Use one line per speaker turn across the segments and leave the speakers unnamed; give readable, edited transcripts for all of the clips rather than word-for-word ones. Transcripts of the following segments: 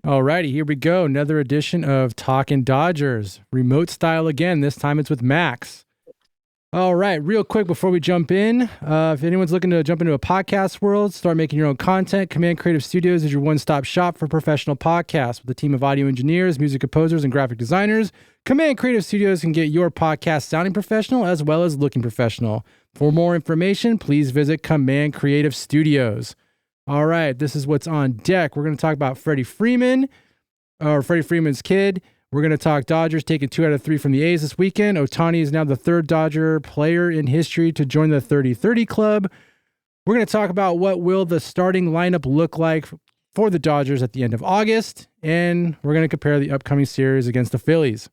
Alrighty, here we go. Another edition of Talkin Dodgers. Remote style again. This time it's with Max. All right, real quick before we jump in, if anyone's looking to jump into a podcast world, start making your own content, Command Creative Studios is your one-stop shop for professional podcasts. With a team of audio engineers, music composers, and graphic designers, Command Creative Studios can get your podcast sounding professional as well as looking professional. For more information, please visit Command Creative Studios. All right, this is what's on deck. We're going to talk about Freddie Freeman, or Freddie Freeman's kid. We're going to talk Dodgers taking 2 out of 3 from the A's this weekend. Ohtani is now the third Dodger player in history to join the 30-30 club. We're going to talk about what will the starting lineup look like for the Dodgers at the end of August. And we're going to compare the upcoming series against the Phillies.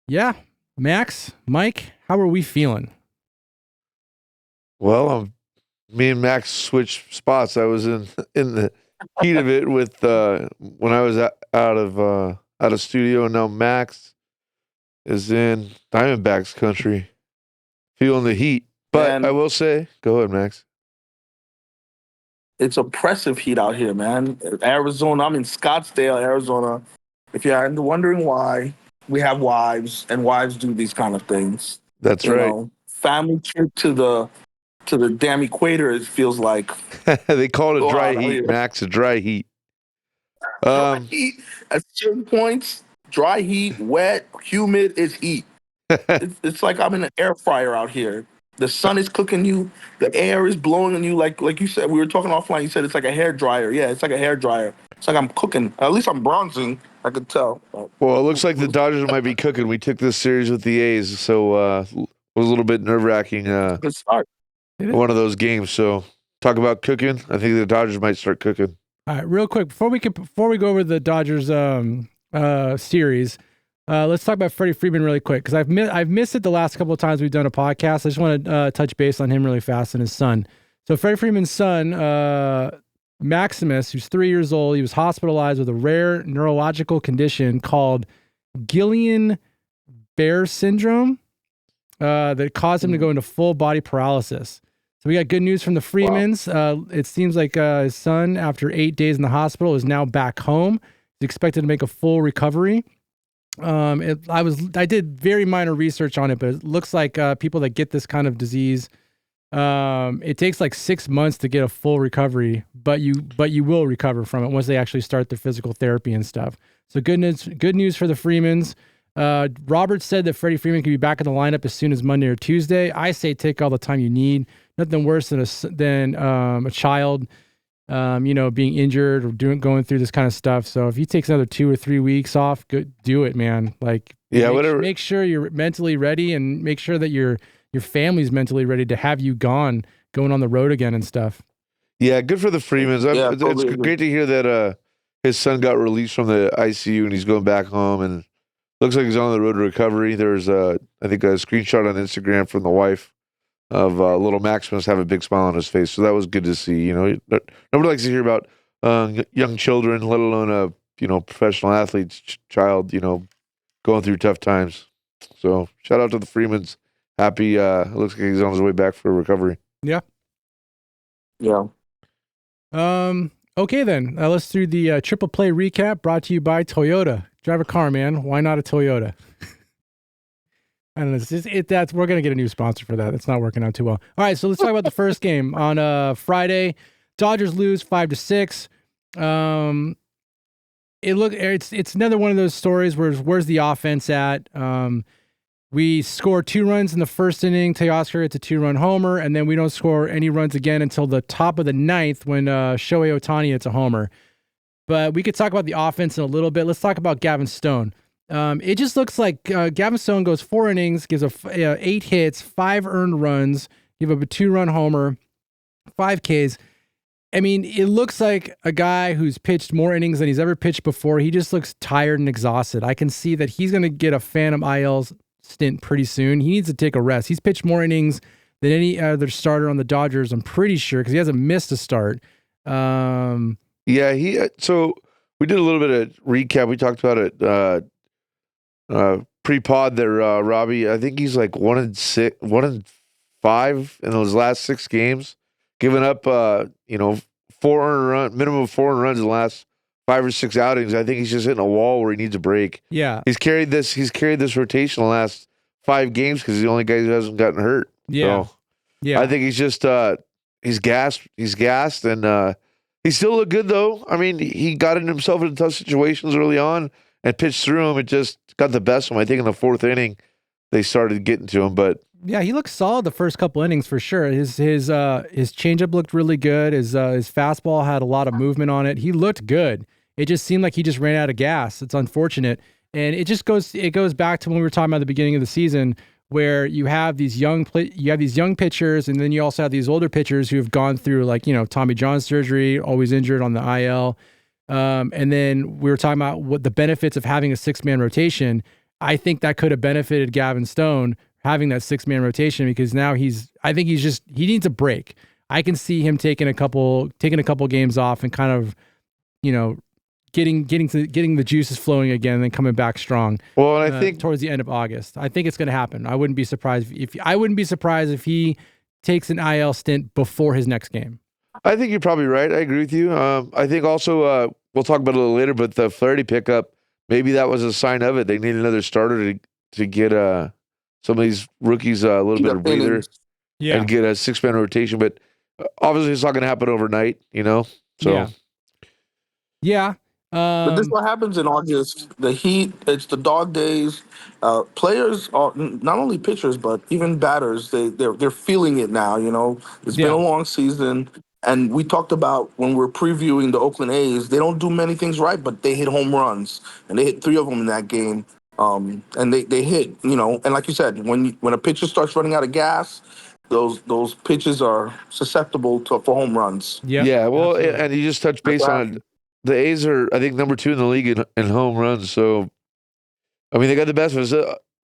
Yeah, Max, Mike, how are we feeling?
Well, me and Max switched spots. I was in the heat of it with when I was out of studio, and now Max is in Diamondbacks country, feeling the heat. But
Man,
I will say, go ahead, Max.
it's oppressive heat out here, man. Arizona, I'm in Scottsdale, Arizona. If you're wondering why, we have wives, and wives do these kind of things.
That's
You
right.
know, family trip to the damn equator. It feels like
They call it
go
dry
out out
heat,
here.
Max. A dry heat.
Dry heat at certain points. Dry heat, wet, humid is heat. It's like I'm in an air fryer out here. The sun is cooking you. The air is blowing on you. Like you said, we were talking offline. You said it's like a hair dryer. Yeah, it's like a hair dryer. It's like I'm cooking. At least I'm bronzing. I could tell.
Well, it looks like the Dodgers might be cooking. We took this series with the A's, so it was a little bit nerve-wracking.
Good start.
One of those games. So talk about cooking. I think the Dodgers might start cooking.
All right, real quick, before we go over the Dodgers series, let's talk about Freddie Freeman really quick, because I've missed it the last couple of times we've done a podcast. I just want to touch base on him really fast and his son. So Freddie Freeman's son, Maximus, who's 3 years old, he was hospitalized with a rare neurological condition called Guillain-Barré syndrome that caused him to go into full body paralysis. So we got good news from the Freemans. Wow. It seems like his son, after 8 days in the hospital, is now back home. He's expected to make a full recovery. I did very minor research on it, but it looks like people that get this kind of disease, it takes like 6 months to get a full recovery, but you will recover from it once they actually start their physical therapy and stuff. So good news for the Freemans. Robert said that Freddie Freeman can be back in the lineup as soon as Monday or Tuesday. I say take all the time you need. Nothing worse than a child, being injured or going through this kind of stuff. So if he takes another 2 or 3 weeks off, do it, man. Like,
whatever.
Make sure you're mentally ready, and make sure that your family's mentally ready to have you going on the road again and stuff.
Yeah, good for the Freemans. It's great to hear that his son got released from the ICU and he's going back home, and looks like he's on the road to recovery. There's I think a screenshot on Instagram from the wife of little Maximus have a big smile on his face. So that was good to see. Nobody likes to hear about young children, let alone a professional athlete's child, going through tough times. So shout out to the Freemans. Happy. Looks like he's on his way back for recovery.
Yeah.
Yeah.
Okay then. Let's do the triple play recap brought to you by Toyota. Drive a car, man. Why not a Toyota? I don't know. We're gonna get a new sponsor for that. It's not working out too well. All right, so let's talk about the first game on Friday. Dodgers lose 5-6. It's another one of those stories where where's the offense at? We score 2 runs in the first inning. Teoscar hits a 2-run homer, and then we don't score any runs again until the top of the 9th when Shohei Ohtani hits a homer. But we could talk about the offense in a little bit. Let's talk about Gavin Stone. It just looks like Gavin Stone goes 4 innings, gives 8 hits, 5 earned runs, give up a 2-run homer, 5 Ks. I mean, it looks like a guy who's pitched more innings than he's ever pitched before. He just looks tired and exhausted. I can see that he's going to get a phantom IL stint pretty soon. He needs to take a rest. He's pitched more innings than any other starter on the Dodgers, I'm pretty sure, because he hasn't missed a start.
Yeah, so we did a little bit of recap. We talked about it pre-pod there, Robbie. I think he's like 1-5 in those last 6 games, giving up 4 earned runs, minimum of 4 earned runs in the last 5 or 6 outings, I think he's just hitting a wall where he needs a break.
Yeah.
He's carried this rotation the last 5 games because he's the only guy who hasn't gotten hurt.
Yeah.
So,
yeah.
I think he's just he's gassed, and he still looked good though. I mean, he got himself into tough situations early on and pitched through them. It just got the best of him. I think in the 4th inning they started getting to him, but
yeah, he looked solid the first couple innings for sure. His changeup looked really good. His fastball had a lot of movement on it. He looked good. It just seemed like he just ran out of gas. It's unfortunate, and it goes back to when we were talking about the beginning of the season, where you have these young pitchers, and then you also have these older pitchers who have gone through, like, Tommy John surgery, always injured on the IL, and then we were talking about what the benefits of having a 6-man rotation. I think that could have benefited Gavin Stone having that 6-man rotation, because now he needs a break. I can see him taking a couple games off and kind of, getting the juices flowing again and then coming back strong.
Well, and I think
towards the end of August, I think it's going to happen. I wouldn't be surprised if he takes an IL stint before his next game.
I think you're probably right. I agree with you. I think also we'll talk about it a little later, but the Flaherty pickup, maybe that was a sign of it. They need another starter to get some of these rookies a little bit of breather, and get a 6-man rotation. But obviously, it's not going to happen overnight, So
yeah.
But this is what happens in August. The heat, it's the dog days. Players, are, not only pitchers, but even batters, they're feeling it now. It's been a long season. And we talked about when we're previewing the Oakland A's, they don't do many things right, but they hit home runs. And they hit 3 of them in that game. And they hit, and like you said, when a pitcher starts running out of gas, those pitches are susceptible for home runs.
Yeah. Well, absolutely. And you just touched base on it. The A's are, I think, number 2 in the league in home runs. So, I mean, they got the best of us.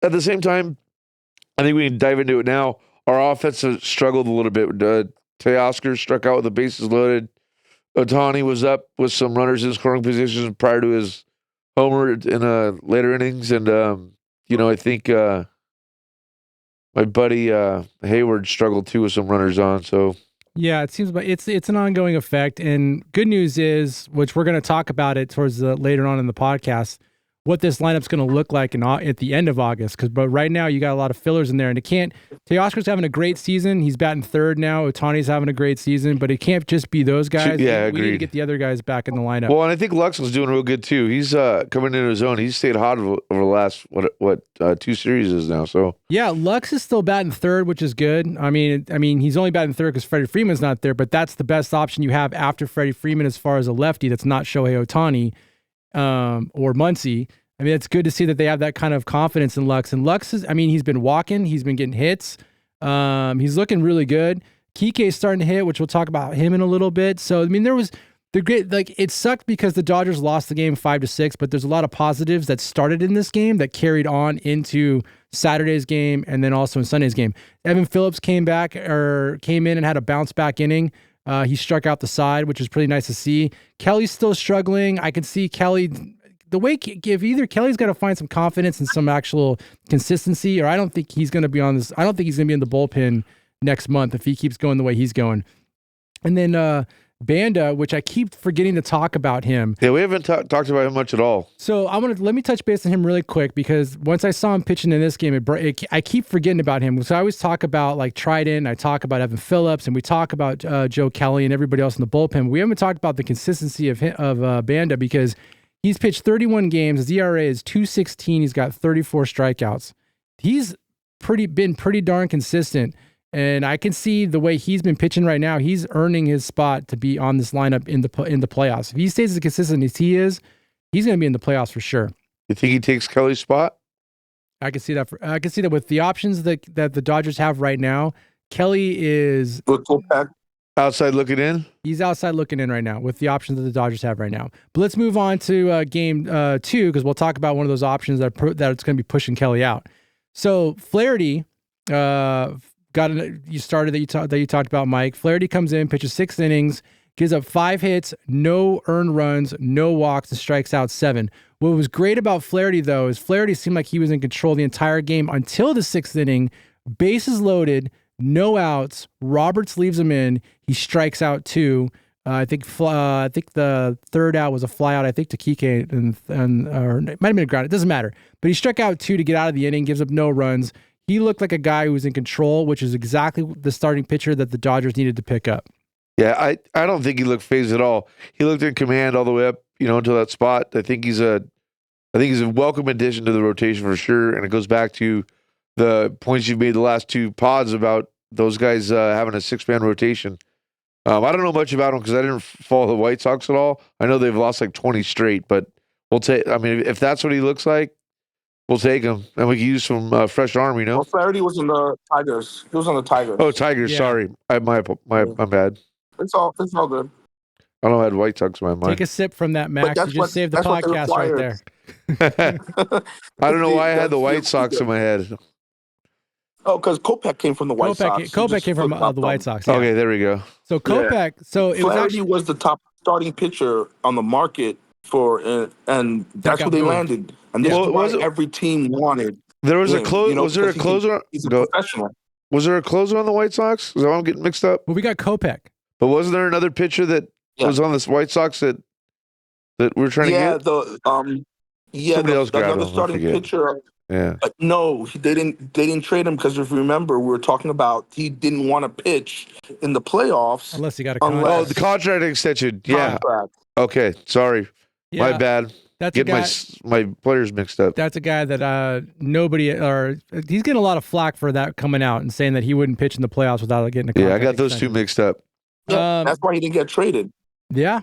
At the same time, I think we can dive into it now. Our offense has struggled a little bit. Teoscar struck out with the bases loaded. Ohtani was up with some runners in scoring positions prior to his homer in later innings. And, I think my buddy Hayward struggled too with some runners on. So,
yeah, it seems like it's an ongoing effect. And good news is, which we're going to talk about it towards later on in the podcast, what this lineup's going to look like at the end of August. But right now you got a lot of fillers in there, and Teoscar's having a great season. He's batting 3rd now. Ohtani's having a great season, but it can't just be those guys.
Yeah,
we need to get the other guys back in the lineup.
Well, and I think Lux was doing real good too. He's coming into his own. He's stayed hot over the last 2 series now. So
yeah, Lux is still batting 3rd, which is good. I mean, he's only batting 3rd because Freddie Freeman's not there, but that's the best option you have after Freddie Freeman as far as a lefty. That's not Shohei Ohtani or Muncy. I mean, it's good to see that they have that kind of confidence in Lux. And Lux he's been walking. He's been getting hits. He's looking really good. Kike's starting to hit, which we'll talk about him in a little bit. So, I mean, it sucked because the Dodgers lost the game 5-6, but there's a lot of positives that started in this game that carried on into Saturday's game and then also in Sunday's game. Evan Phillips came in and had a bounce back inning. He struck out the side, which was pretty nice to see. Kelly's still struggling. I can see Kelly... if either Kelly's got to find some confidence and some actual consistency, or I don't think he's going to be on this. I don't think he's going to be in the bullpen next month if he keeps going the way he's going. And then Banda, which I keep forgetting to talk about him.
Yeah, we haven't talked about him much at all.
So let me touch base on him really quick, because once I saw him pitching in this game, I keep forgetting about him. So I always talk about like Trident, I talk about Evan Phillips, and we talk about Joe Kelly and everybody else in the bullpen. We haven't talked about the consistency of Banda, because he's pitched 31 games. His ERA is 2.16. He's got 34 strikeouts. He's been pretty darn consistent. And I can see the way he's been pitching right now, he's earning his spot to be on this lineup in the playoffs. If he stays as consistent as he is, he's going to be in the playoffs for sure.
You think he takes Kelly's spot?
I can see that. I can see that with the options that the Dodgers have right now. Kelly is
outside looking in.
He's outside looking in right now with the options that the Dodgers have right now. But let's move on to game 2, because we'll talk about one of those options that it's going to be pushing Kelly out. So Flaherty you talked about, Mike. Flaherty comes in, pitches 6 innings, gives up 5 hits, no earned runs, no walks, and strikes out 7. What was great about Flaherty, though, is Flaherty seemed like he was in control the entire game until the 6th inning. Bases loaded, no outs. Roberts leaves him in. He strikes out 2. I think the third out was a fly out, I think, to Kike, or it might have been a ground. It doesn't matter. But he struck out 2 to get out of the inning, gives up no runs. He looked like a guy who was in control, which is exactly the starting pitcher that the Dodgers needed to pick up.
Yeah, I don't think he looked phased at all. He looked in command all the way up, until that spot. I think he's a welcome addition to the rotation for sure. And it goes back to the points you've made the last 2 pods about those guys having a 6-man rotation. I don't know much about them because I didn't follow the White Sox at all. I know they've lost like 20 straight, but we'll take. I mean, if that's what he looks like, we'll take him, and we can use some fresh arm.
Well, Flaherty was in the Tigers. He was on the Tigers.
Oh, Tigers. Yeah. Sorry, my bad.
It's all good.
I don't have White Sox in my mind.
Take a sip from that, Max. You just saved the podcast right there.
I don't know why I had the White Sox in my head.
Oh, because Kopech came from the White Sox.
Kopech came from the White Sox. Yeah.
Okay, there we go.
So Kopech, so it
Flaherty was the top starting pitcher on the market and that's what they landed. And this is what every team wanted.
There was a close. Was there a closer?
He's a professional.
Was there a closer on the White Sox? Is that why I'm getting mixed up?
Well, we got Kopech.
But wasn't there another pitcher that was on this White Sox that we're trying to get? Somebody else grabbed
another
him,
starting pitcher.
Yeah.
No, they didn't trade him because if you remember, we were talking about he didn't want to pitch in the playoffs
unless he got a contract.
Oh, the contract extension. Yeah. Okay, sorry. Yeah. My bad.
That's
Get my players mixed up.
That's a guy that he's getting a lot of flack for that coming out and saying that he wouldn't pitch in the playoffs without getting a contract.
Yeah, I got those 2 mixed up.
Yeah, that's why he didn't get traded.
Yeah,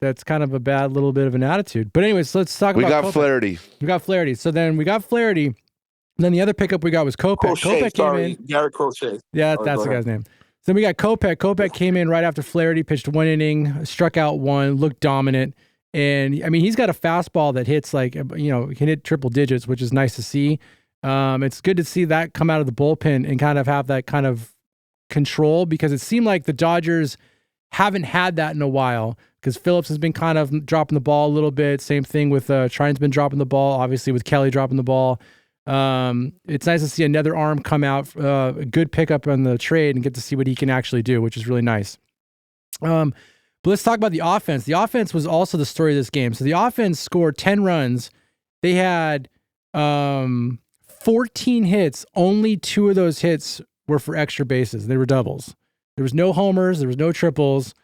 that's kind of a bad little bit of an attitude. But anyways, let's talk about
Kopech. We got
Flaherty. So then we got Flaherty. And then the other pickup we got was Kopech. Kopech came in.
Garrett Crochet.
Yeah, that's the guy's name. So then we got Kopech. Kopech came in right after Flaherty, pitched 1 inning, struck out 1, looked dominant. And I mean, he's got a fastball that hits can hit triple digits, which is nice to see. It's good to see that come out of the bullpen and kind of have that kind of control, because it seemed like the Dodgers haven't had that in a while, because Phillips has been kind of dropping the ball a little bit. Same thing with Trine's been dropping the ball, obviously with Kelly dropping the ball. It's nice to see another arm come out, a good pickup on the trade, and get to see what he can actually do, which is really nice. But let's talk about the offense. The offense was also the story of this game. So the offense scored 10 runs. They had 14 hits. Only 2 of those hits were for extra bases. They were doubles. There was no homers. There was no triples.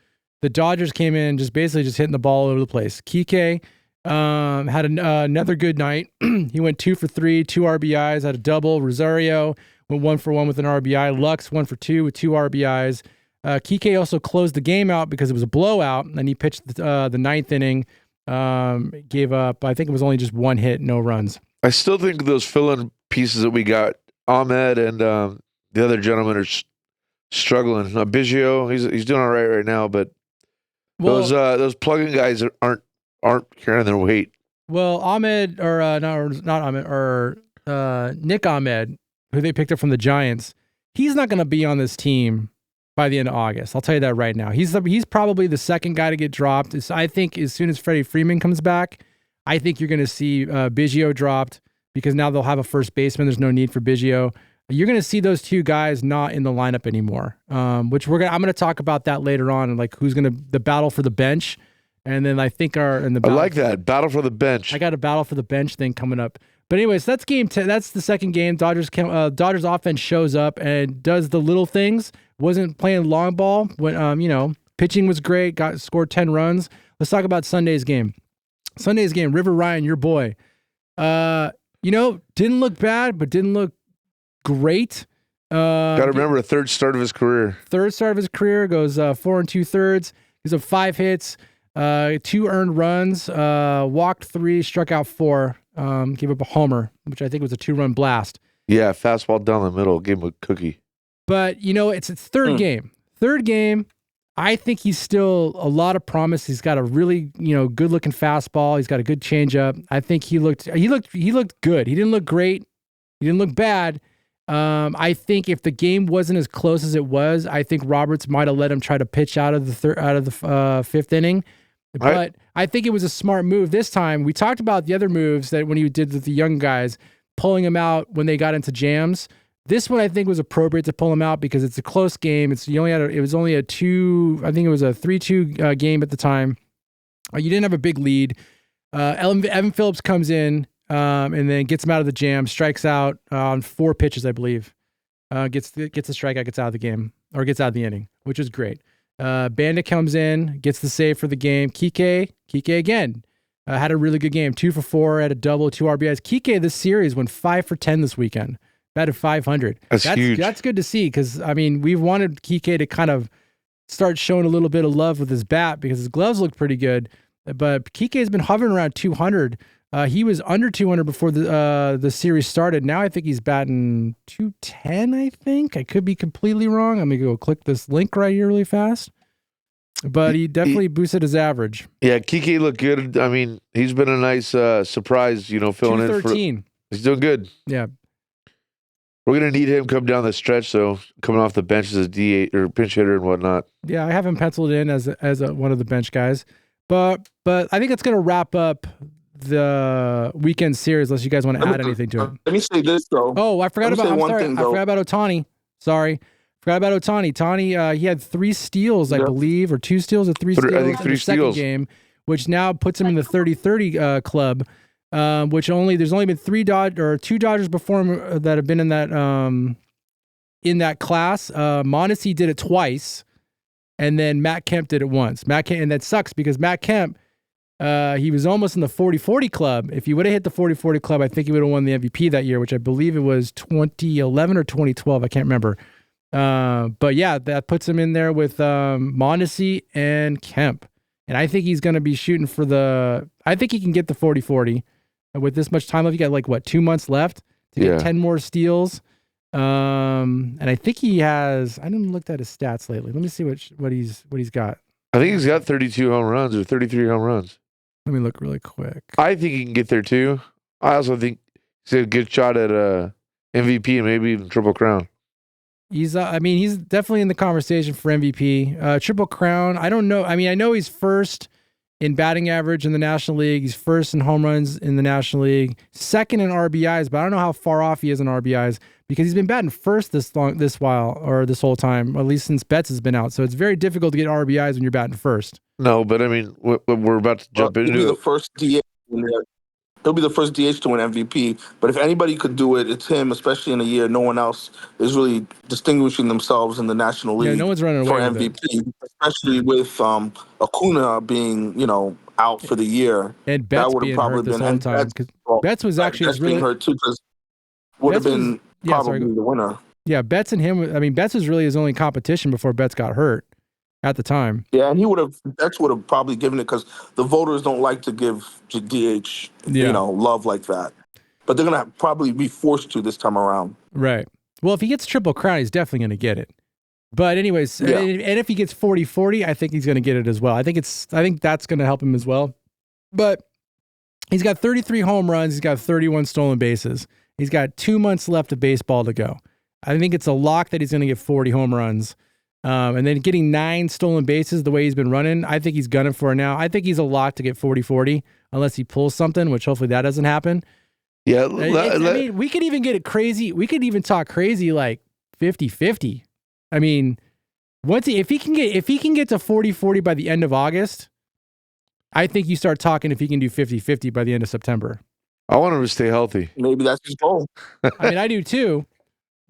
The Dodgers came in just hitting the ball all over the place. Kike had another good night. He went 2 for 3, 2 RBIs, had a double. Rosario went 1 for 1 with an RBI. Lux 1 for 2 with 2 RBIs. Kike also closed the game out because it was a blowout, and he pitched the 9th inning. Gave up, I think it was only just 1 hit, no runs.
I still think those fill-in pieces that we got, Ahmed and the other gentleman are struggling. Biggio, he's doing all right now, but those plug-in guys aren't carrying their weight.
Well, Ahmed not Ahmed or Nick Ahmed, who they picked up from the Giants, he's not going to be on this team by the end of August. I'll tell you that right now. He's probably the second guy to get dropped. I think as soon as Freddie Freeman comes back, I think you're going to see Biggio dropped, because now they'll have a first baseman. There's no need for Biggio. You're going to see those 2 guys not in the lineup anymore, which I'm going to talk about that later on, and like who's going to the battle for the bench. And then I think I
like that battle for the bench.
I got a battle for the bench thing coming up. But anyways, that's game 10. That's the second game. Dodgers offense shows up and does the little things. Wasn't playing long ball when pitching was great. Scored 10 runs. Let's talk about Sunday's game. River Ryan, your boy. Didn't look bad, but didn't look great.
Got to remember, a third start of his career.
Goes 4 2/3. He's up 5 hits, 2 earned runs, walked 3, struck out 4, gave up a homer, which I think was a 2-run blast.
Yeah, fastball down the middle, gave him a cookie.
But, it's third game. Third game, I think he's still a lot of promise. He's got a really, good-looking fastball. He's got a good changeup. I think he looked good. He didn't look great. He didn't look bad. I think if the game wasn't as close as it was, I think Roberts might have let him try to pitch out of the 5th inning. But I think it was a smart move this time. We talked about the other moves that when he did with the young guys, pulling them out when they got into jams. This one I think was appropriate to pull him out because it's a close game. It was only a 3-2 game at the time. You didn't have a big lead. Evan Phillips comes in and then gets him out of the jam, strikes out on 4 pitches, I believe. Gets the strikeout, gets out of the game, or gets out of the inning, which is great. Bandit comes in, gets the save for the game. Kike again had a really good game, 2 for 4, had a double, 2 RBIs. Kike this series went 5 for 10 this weekend, batted .500.
That's huge.
That's good to see because we've wanted Kike to kind of start showing a little bit of love with his bat because his gloves looked pretty good. But Kike has been hovering around 200. He was under 200 before the series started. Now I think he's batting 210, I think. I could be completely wrong. I'm going to go click this link right here really fast. But he definitely boosted his average.
Yeah, Kike looked good. He's been a nice surprise, filling in for... He's doing good.
Yeah.
We're going to need him come down the stretch, so coming off the bench as a D8 or pinch hitter and whatnot.
Yeah, I have him penciled in as one of the bench guys. But I think it's going to wrap up the weekend series unless you guys want to add anything to it.
Let me say this, though.
Oh, I forgot about Ohtani. Sorry. Forgot about Ohtani. Ohtani, he had 3 steals, I believe, or 2 steals or 3 steals
I think 3
in the second
steals.
game, which now puts him in the 30-30 club, which there's only been 2 Dodgers before him that have been in that class. Mondesi did it twice, and then Matt Kemp did it once. And that sucks because Matt Kemp, he was almost in the 40-40 club. If he would have hit the 40-40 club, I think he would have won the MVP that year, which I believe it was 2011 or 2012. I can't remember. But yeah, that puts him in there with Mondesi and Kemp. And I think he's going to be shooting for I think he can get the 40-40 with this much time left. You got 2 months left to get 10 more steals. And I think he has, I didn't look at his stats lately. Let me see what he's got.
I think he's got 32 home runs or 33 home runs.
Let me look really quick.
I think he can get there too. I also think he's a good shot at MVP and maybe even Triple Crown.
He's definitely in the conversation for MVP. Triple Crown, I don't know. I know he's first in batting average in the National League. He's first in home runs in the National League, second in RBIs, but I don't know how far off he is in RBIs because he's been batting first this whole time, or at least since Betts has been out. So it's very difficult to get RBIs when you're batting first.
No, but we're about to jump into
the first DH. He'll be the first DH to win MVP. But if anybody could do it, it's him, especially in a year no one else is really distinguishing themselves in the National League.
Yeah, no one's running
for
away
MVP, especially with Acuna being, out for the year.
And Betts being hurt this whole time. Betts was actually
being hurt too, because would have been probably the winner.
Yeah, Betts and him. Betts was really his only competition before Betts got hurt at the time.
Yeah, and Betts would have probably given it because the voters don't like to give DH, love like that. But they're going to probably be forced to this time around.
Right. Well, if he gets Triple Crown, he's definitely going to get it. But anyways, and if he gets 40-40, I think he's going to get it as well. I think that's going to help him as well. But he's got 33 home runs. He's got 31 stolen bases. He's got 2 months left of baseball to go. I think it's a lock that he's going to get 40 home runs. And then getting 9 stolen bases the way he's been running, I think he's gunning for it now. I think he's a lock to get 40-40 unless he pulls something, which hopefully that doesn't happen.
Yeah.
We could even get it crazy. We could even talk crazy like 50-50. If he can get to 40-40 by the end of August, I think you start talking if he can do 50-50 by the end of September.
I want him to stay healthy.
Maybe that's his goal.
I do too.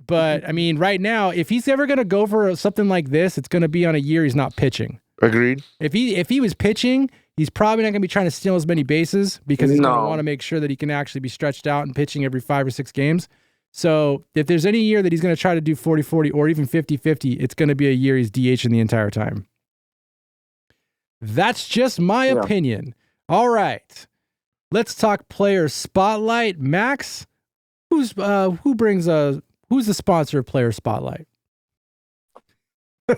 But, right now, if he's ever going to go for something like this, it's going to be on a year he's not pitching.
Agreed.
If he was pitching, he's probably not going to be trying to steal as many bases because he's going to want to make sure that he can actually be stretched out and pitching every 5 or 6 games. So if there's any year that he's going to try to do 40-40 or even 50-50, it's going to be a year he's DHing the entire time. That's just my opinion. All right. Let's talk player spotlight. Max, who's the sponsor of Player Spotlight?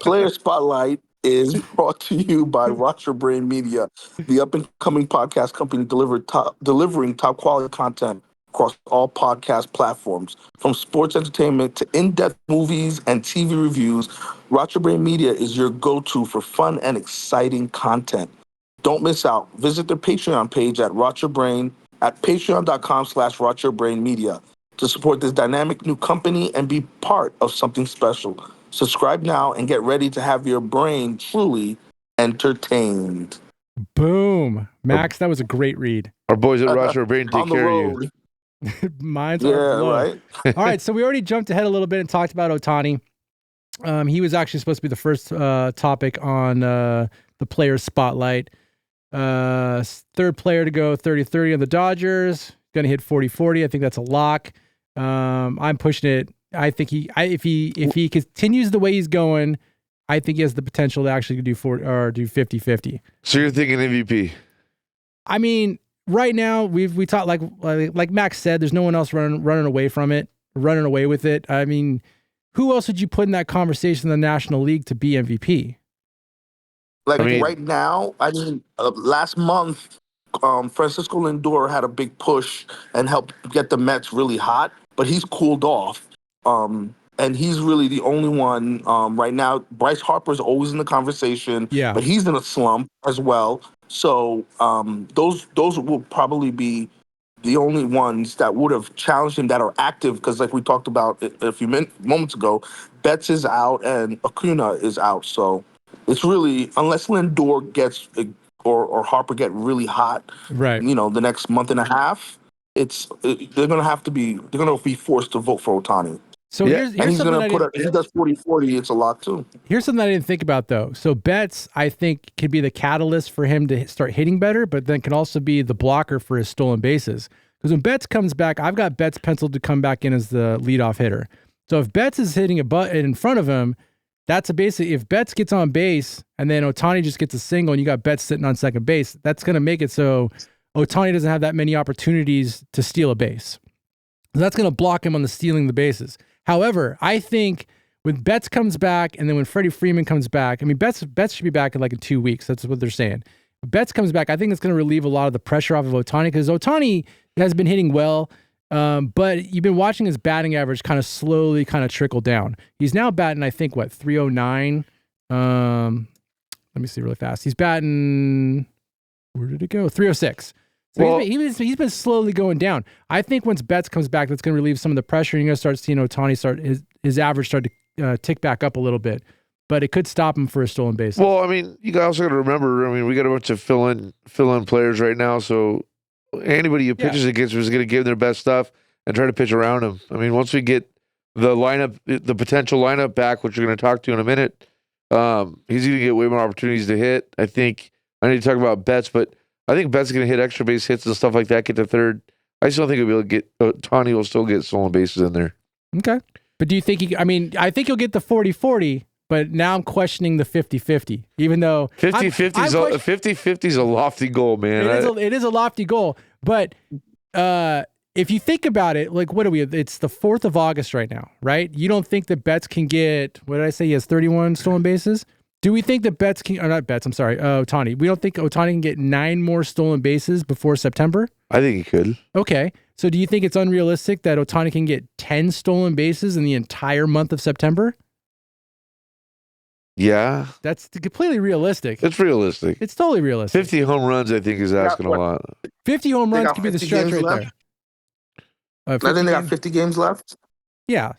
Player Spotlight is brought to you by Roger Brain Media, the up-and-coming podcast company delivering top-quality content across all podcast platforms. From sports entertainment to in-depth movies and TV reviews, Roger Brain Media is your go-to for fun and exciting content. Don't miss out. Visit their Patreon page at Roger Brain at patreon.com/RogerBrainMedia. to support this dynamic new company and be part of something special. Subscribe now and get ready to have your brain truly entertained.
Boom. Max, that was a great read.
Our boys at Roger Brain take
On the
care
road.
of
you. Minds
Yeah,
are blown.
right.
All right, so we already jumped ahead a little bit and talked about Ohtani. He was actually supposed to be the first topic on the Players Spotlight. Third player to go 30-30 on the Dodgers. Going to hit 40-40. I think that's a lock. I'm pushing it. I think if he continues the way he's going, I think he has the potential to actually do 50-50.
So you're thinking MVP?
I mean, right now we talked like Max said. There's no one else running away with it. I mean, who else would you put in that conversation in the National League to be MVP?
Right now, last month, Francisco Lindor had a big push and helped get the Mets really hot, but he's cooled off. And he's really the only one right now. Bryce Harper's always in the conversation, but he's in a slump as well. So those will probably be the only ones that would have challenged him that are active, because like we talked about a few moments ago, Betts is out and Acuna is out. So it's really, unless Lindor gets or Harper get really hot,
right?
The next month and a half, they're gonna be forced to vote for Ohtani.
So here's
he's
something
if he does 40-40, it's a lot too.
Here's something I didn't think about though. So Betts, I think, could be the catalyst for him to start hitting better, but then can also be the blocker for his stolen bases. Because when Betts comes back, I've got Betts penciled to come back in as the leadoff hitter. So if Betts is hitting a butt in front of him, that's basically, if Betts gets on base and then Ohtani just gets a single and you got Betts sitting on second base, that's going to make it so Ohtani doesn't have that many opportunities to steal a base. So that's going to block him on the stealing the bases. However, I think when Betts comes back and then when Freddie Freeman comes back, I mean, Betts should be back in 2 weeks. That's what they're saying. When Betts comes back, I think it's going to relieve a lot of the pressure off of Ohtani, because Ohtani has been hitting well, but you've been watching his batting average kind of slowly trickle down. He's now batting, I think, 309? Let me see really fast. He's batting, where did it go? 306. So he's been slowly going down. I think once Betts comes back, that's going to relieve some of the pressure. You're going to start seeing Ohtani his average start to tick back up a little bit, but it could stop him for a stolen base.
Well, I mean, you also got to remember. I mean, we got a bunch of fill-in players right now, so anybody who pitches against him is going to give their best stuff and try to pitch around him. I mean, once we get the potential lineup back, which we're going to talk to in a minute, he's going to get way more opportunities to hit. I think I need to talk about Betts, but I think Betts is going to hit extra base hits and stuff like that, get to third. I still think he'll be able to get, Ohtani will still get stolen bases in there.
Okay. But do you think I think he'll get the 40-40, but now I'm questioning the 50-50, even though
50-50 is a lofty goal, man.
It is a lofty goal, but if you think about it, what are we? It's the 4th of August right now, right? You don't think that Betts can get, what did I say? He has 31 stolen bases. Do we think that Ohtani? We don't think Ohtani can get 9 more stolen bases before September?
I think he could.
Okay. So do you think it's unrealistic that Ohtani can get 10 stolen bases in the entire month of September?
Yeah.
That's completely realistic.
It's realistic.
It's totally realistic.
50 home runs, I think, is asking a lot.
50 home runs could be the stretch right there.
I think they got 50 games left.
Yeah.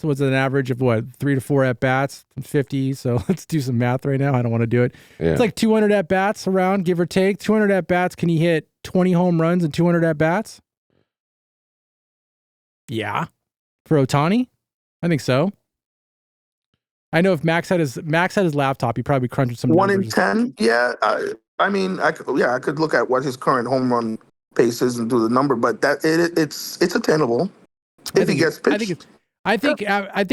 So what's an average of 3 to 4 at bats, 50? So let's do some math right now. I don't want to do it. Yeah. It's like 200 at bats around, give or take. 200 at bats. Can he hit 20 home runs and 200 at bats? Yeah. For Ohtani? I think so. I know if Max had his laptop, he'd probably crunch some
1
numbers.
in 10. Yeah. I could look at what his current home run pace is and do the number, but it's attainable if he gets pitched.
I think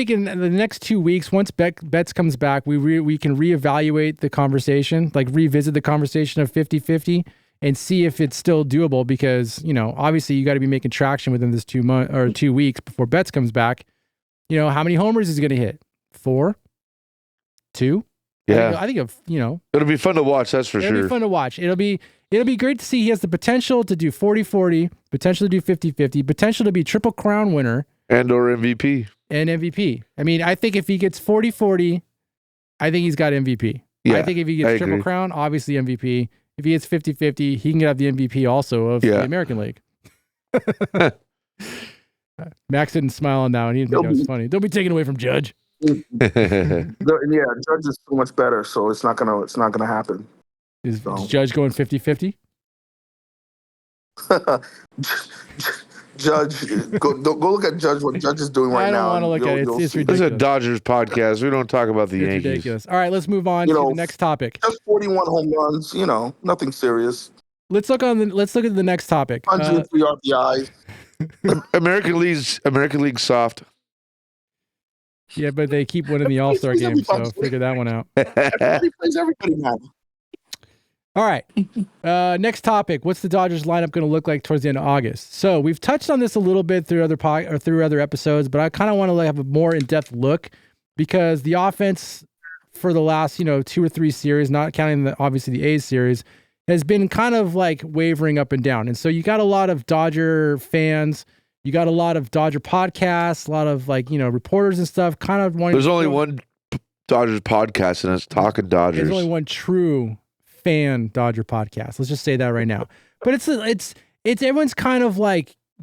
in the next 2 weeks, once Betts comes back, we can reevaluate the conversation, revisit the conversation of 50-50 and see if it's still doable, because, obviously you got to be making traction within this 2 weeks before Betts comes back. How many homers is he going to hit? 4? 2?
Yeah.
I think it'll
be fun to watch, that's for sure.
It'll be fun to watch. It'll be great to see. He has the potential to do 40-40, potential to do 50-50, potential to be Triple Crown winner.
And/or MVP.
And MVP. I mean, I think if he gets 40-40, I think he's got MVP. Yeah, I think if he gets Triple Crown, obviously MVP. If he gets 50-50, he can get the MVP also of the American League. Max didn't smile on that one. He didn't think that was funny. Don't be taken away from Judge.
Yeah, Judge is so much better, so it's not gonna happen.
Is Judge going 50-50?
Judge, go look at Judge. What Judge is doing right now.
I don't want to look at it. It's ridiculous.
This is a Dodgers podcast. We don't talk about the Yankees.
Ridiculous. All right, let's move on to the next topic.
Just 41 home runs. Nothing serious.
Let's look at the next topic.
103 RBIs.
American League soft.
Yeah, but they keep winning the All-Star game, so figure that one out.
Everybody plays everybody now.
All right. Next topic. What's the Dodgers lineup going to look like towards the end of August? So we've touched on this a little bit through other episodes, but I kind of want to have a more in-depth look because the offense for the last 2 or 3 series, not counting obviously the A's series, has been kind of wavering up and down. And so you got a lot of Dodger fans, you got a lot of Dodger podcasts, a lot of reporters and stuff kind of wanting.
There's only one Dodgers podcast, and it's Talkin Dodgers.
There's only one true fan Dodger podcast. Let's just say that right now. But it's everyone's kind of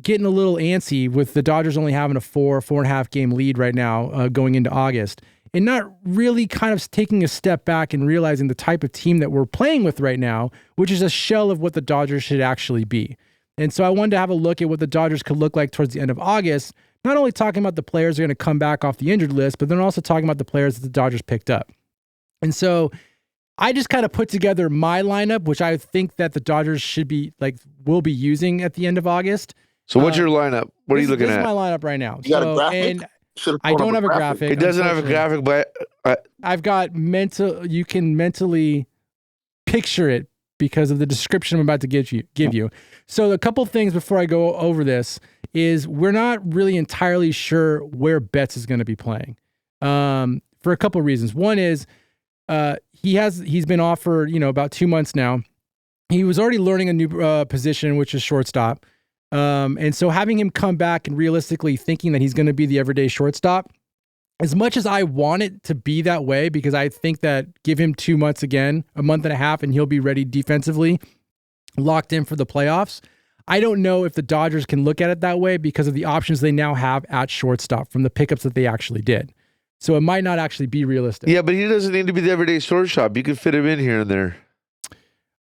getting a little antsy with the Dodgers only having a 4.5 game lead right now going into August, and not really kind of taking a step back and realizing the type of team that we're playing with right now, which is a shell of what the Dodgers should actually be. And so I wanted to have a look at what the Dodgers could look like towards the end of August, not only talking about the players that are going to come back off the injured list, but then also talking about the players that the Dodgers picked up. And so I just kind of put together my lineup, which I think that the Dodgers will be using at the end of August.
So what's your lineup? What are you looking at?
This is my lineup right now.
You got a graphic?
I don't have a graphic.
It doesn't have a graphic, but
I've got you can mentally picture it because of the description I'm about to give you. So a couple things before I go over this is we're not really entirely sure where Betts is going to be playing for a couple of reasons. One is he's been off for about 2 months now. He was already learning a new position, which is shortstop. And so having him come back and realistically thinking that he's going to be the everyday shortstop, as much as I want it to be that way, because I think that give him 2 months again, a month and a half, and he'll be ready defensively, locked in for the playoffs. I don't know if the Dodgers can look at it that way because of the options they now have at shortstop from the pickups that they actually did. So it might not actually be realistic.
Yeah, but he doesn't need to be the everyday shortstop. You can fit him in here and there.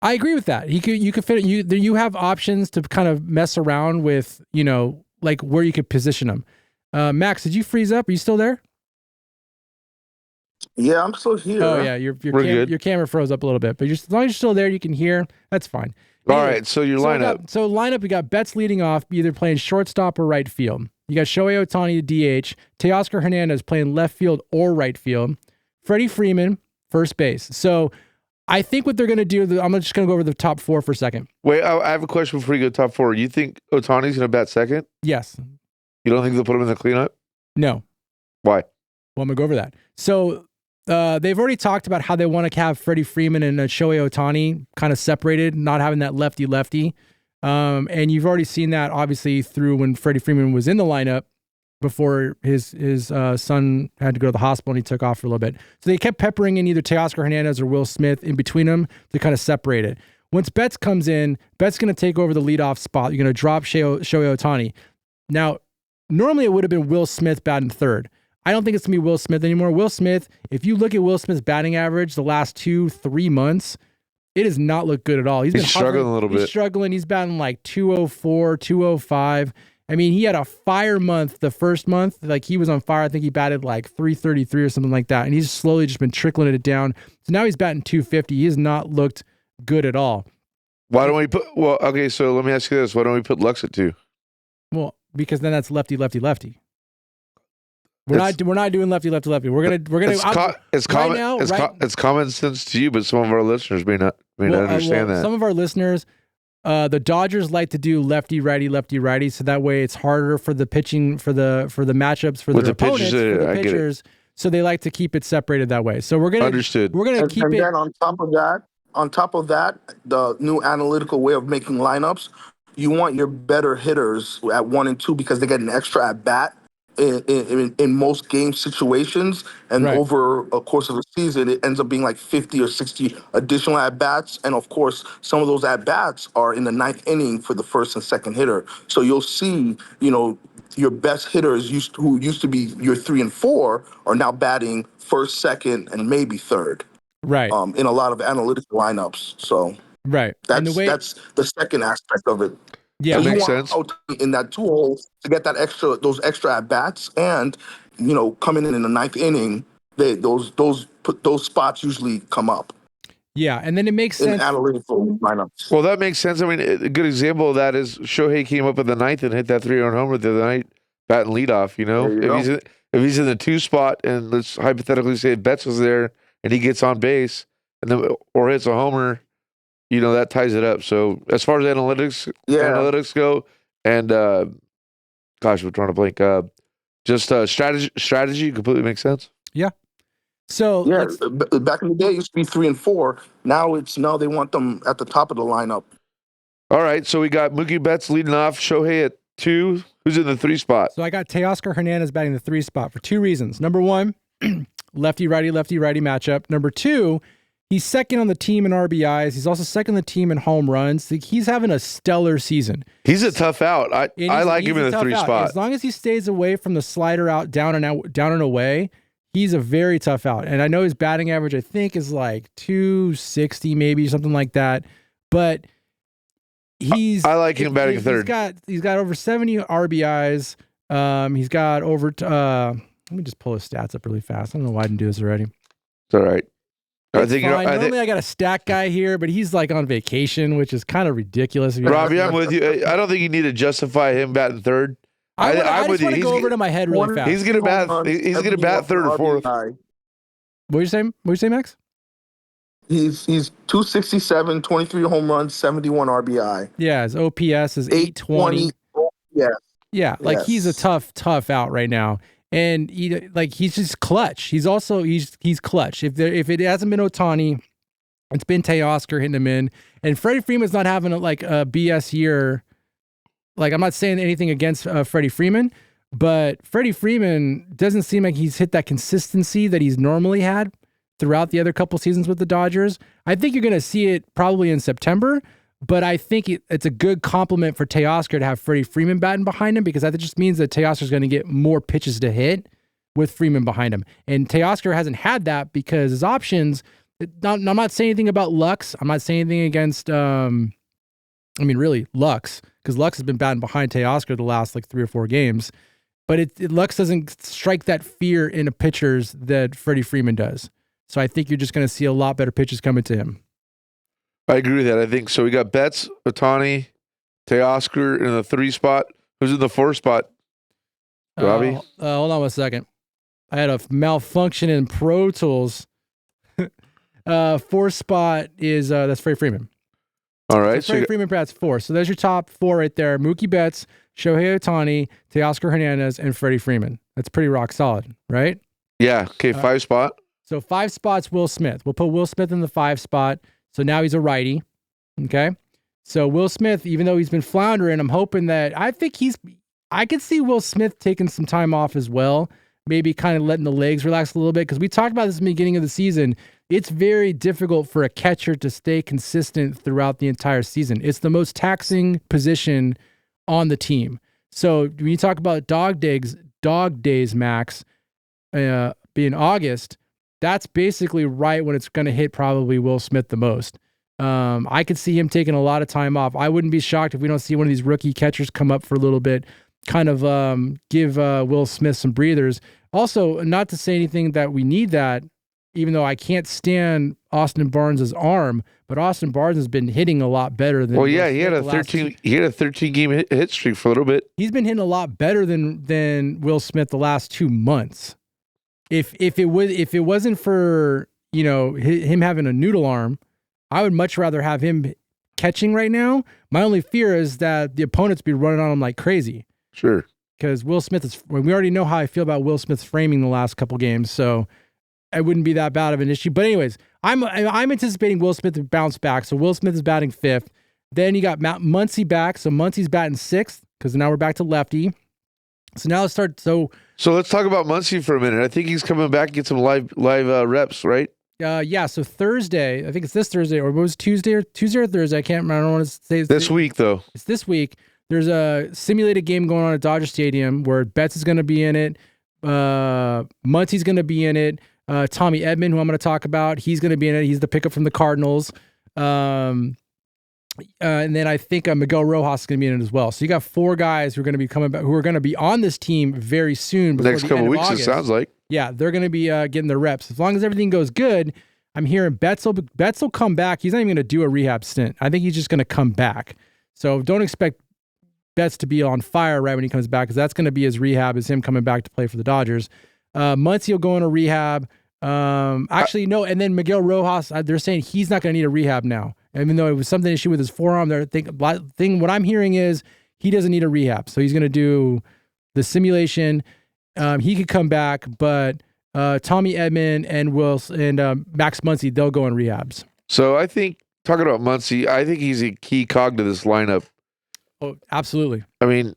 I agree with that. You could fit it. You have options to kind of mess around with, where you could position him. Max, did you freeze up? Are you still there?
Yeah, I'm still here.
Oh yeah, your camera froze up a little bit, but as long as you're still there, you can hear. That's fine.
All right, so your lineup.
We got Betts leading off, either playing shortstop or right field. You got Shohei Ohtani, DH. Teoscar Hernandez playing left field or right field. Freddie Freeman, first base. So I think what they're going to do, I'm just going to go over the top 4 for a second.
Wait, I have a question before you go top 4. You think Ohtani's going to bat second?
Yes.
You don't think they'll put him in the cleanup?
No.
Why?
Well, I'm going to go over that. So they've already talked about how they want to have Freddie Freeman and Shohei Ohtani kind of separated, not having that lefty-lefty. And you've already seen that, obviously, through when Freddie Freeman was in the lineup before his son had to go to the hospital and he took off for a little bit. So they kept peppering in either Teoscar Hernandez or Will Smith in between them to kind of separate it. Once Betts comes in, Betts going to take over the leadoff spot. You're going to drop Shohei Ohtani. Now, normally it would have been Will Smith batting third. I don't think it's going to be Will Smith anymore. Will Smith, if you look at Will Smith's batting average the last 2-3 months, it does not look good at all. He's been
struggling a little bit.
He's struggling. He's batting 204, 205. I mean, he had a fire month the first month. He was on fire. I think he batted 333 or something like that. And he's slowly just been trickling it down. So now he's batting 250. He has not looked good at all.
Why don't we put, okay, so let me ask you this. Why don't we put Lux at 2?
Well, because then that's lefty. We're not doing lefty. We're gonna.
It's common sense to you, but some of our listeners may not understand that.
Some of our listeners, the Dodgers like to do lefty righty, so that way it's harder for the pitching for the matchups for their opponents, for the pitchers. So they like to keep it separated that way. So we're gonna
understood.
We're gonna keep it.
And then on top of that, the new analytical way of making lineups, you want your better hitters at 1 and 2 because they get an extra at bat. In most game situations, and
right.
Over a course of a season, it ends up being 50 or 60 additional at-bats. And of course, some of those at-bats are in the 9th inning for the first and second hitter. So you'll see, your best hitters who used to be your 3 and 4 are now batting first, second, and maybe third.
Right.
In a lot of analytics lineups. So
Right. And
that's the second aspect of it.
Yeah,
that
So you
makes
want
sense.
Ohtani in that 2 holes to get those extra at bats, and coming in the 9th inning, those spots usually come up.
Yeah, and then it makes
in
sense.
Analytical lineups.
Well, that makes sense. I mean, a good example of that is Shohei came up in the 9th and hit that 3-run homer the other night, batting leadoff. If he's in the 2 spot, and let's hypothetically say Betts was there and he gets on base and then or hits a homer, that ties it up. So as far as analytics go, and gosh, we're trying to blank. Just strategy completely makes sense.
Yeah. So
back in the day, it used to be 3 and 4. Now they want them at the top of the lineup.
All right, so we got Mookie Betts leading off, Shohei at 2. Who's in the 3 spot?
So I got Teoscar Hernandez batting the 3 spot for 2 reasons. Number 1, lefty-righty matchup. Number 2, he's second on the team in RBIs. He's also second on the team in home runs. He's having a stellar season.
He's a tough out. I like him in the 3 spot.
As long as he stays away from the slider out, down and away, he's a very tough out. And I know his batting average, I think, is like 260, maybe something like that. But
I like him batting third.
He's got over 70 RBIs. He's got over. Let me just pull his stats up really fast. I don't know why I didn't do this already.
It's all right.
Normally I got a stat guy here, but he's like on vacation, which is kind of ridiculous.
Robbie, I'm with you. I don't think you need to justify him batting third.
I just want to go over to my head really fast.
He's gonna bat third or fourth.
What you saying, Max?
He's 267, 23 home runs, 71 RBI.
Yeah, his OPS is 820. Yeah, like he's a tough out right now. And he's just clutch. He's clutch. If it hasn't been Ohtani, it's been Teoscar hitting him in. And Freddie Freeman's not having a BS year. Like, I'm not saying anything against Freddie Freeman, but Freddie Freeman doesn't seem like he's hit that consistency that he's normally had throughout the other couple seasons with the Dodgers. I think you're going to see it probably in September, but I think it's a good compliment for Teoscar to have Freddie Freeman batting behind him, because that just means that Teoscar's going to get more pitches to hit with Freeman behind him. And Teoscar hasn't had that because his options, I'm not saying anything about Lux. I'm not saying anything against, really Lux, because Lux has been batting behind Teoscar the last 3 or 4 games. But Lux doesn't strike that fear into pitchers that Freddie Freeman does. So I think you're just going to see a lot better pitches coming to him.
I agree with that. I think so. We got Betts, Ohtani, Teoscar in the 3 spot. Who's in the 4 spot? Robbie?
Hold on 1 second. I had a malfunction in Pro Tools. 4 spot is that's Freddie Freeman.
All right.
So Freddie Freeman bats 4. So there's your top 4 right there. Mookie Betts, Shohei Ohtani, Teoscar Hernandez, and Freddie Freeman. That's pretty rock solid, right?
Yeah. Okay, 5 spot.
So 5 spots, Will Smith. We'll put Will Smith in the 5 spot. So now he's a righty. Okay. So Will Smith, even though he's been floundering, I'm hoping that I could see Will Smith taking some time off as well. Maybe kind of letting the legs relax a little bit. Because we talked about this in the beginning of the season. It's very difficult for a catcher to stay consistent throughout the entire season. It's the most taxing position on the team. So when you talk about dog days, Max, being August, that's basically right when it's going to hit probably Will Smith the most. I could see him taking a lot of time off. I wouldn't be shocked if we don't see one of these rookie catchers come up for a little bit, kind of give Will Smith some breathers. Also, not to say anything that we need that, even though I can't stand Austin Barnes' arm, but Austin Barnes has been hitting a lot better than.
Well, yeah, he had a 13 game hit streak for a little bit.
He's been hitting a lot better than Will Smith the last 2 months. If it wasn't for him having a noodle arm, I would much rather have him catching right now. My only fear is that the opponents be running on him like crazy.
Sure.
Because Will Smith we already know how I feel about Will Smith's framing the last couple games, so it wouldn't be that bad of an issue. But anyways, I'm anticipating Will Smith to bounce back. So Will Smith is batting 5th. Then you got Muncy back. So Muncy's batting 6th because now we're back to lefty. So now let's start. So
let's talk about Muncy for a minute. I think he's coming back and get some live reps, right?
Yeah. So Thursday, I think it's this Thursday, or it was Tuesday or Thursday. I don't want to say
this week though.
It's this week. There's a simulated game going on at Dodger Stadium where Betts is going to be in it. Muncie's going to be in it. Tommy Edman, who I'm going to talk about, he's going to be in it. He's the pickup from the Cardinals. And then I think Miguel Rojas is going to be in it as well. So you got 4 guys who are going to be coming back, who are going to be on this team very soon.
Next couple weeks, it sounds like.
Yeah, they're going to be getting their reps. As long as everything goes good, I'm hearing Betts will come back. He's not even going to do a rehab stint. I think he's just going to come back. So don't expect Betts to be on fire right when he comes back, because that's going to be his rehab, is him coming back to play for the Dodgers. Muncie will go into rehab. Actually, no. And then Miguel Rojas, they're saying he's not going to need a rehab now, even though it was something issue with his forearm. What I'm hearing is he doesn't need a rehab, so he's going to do the simulation. He could come back, but Tommy Edman and Max Muncy, they'll go in rehabs.
So I think, talking about Muncy, I think he's a key cog to this lineup.
Oh, absolutely.
I mean,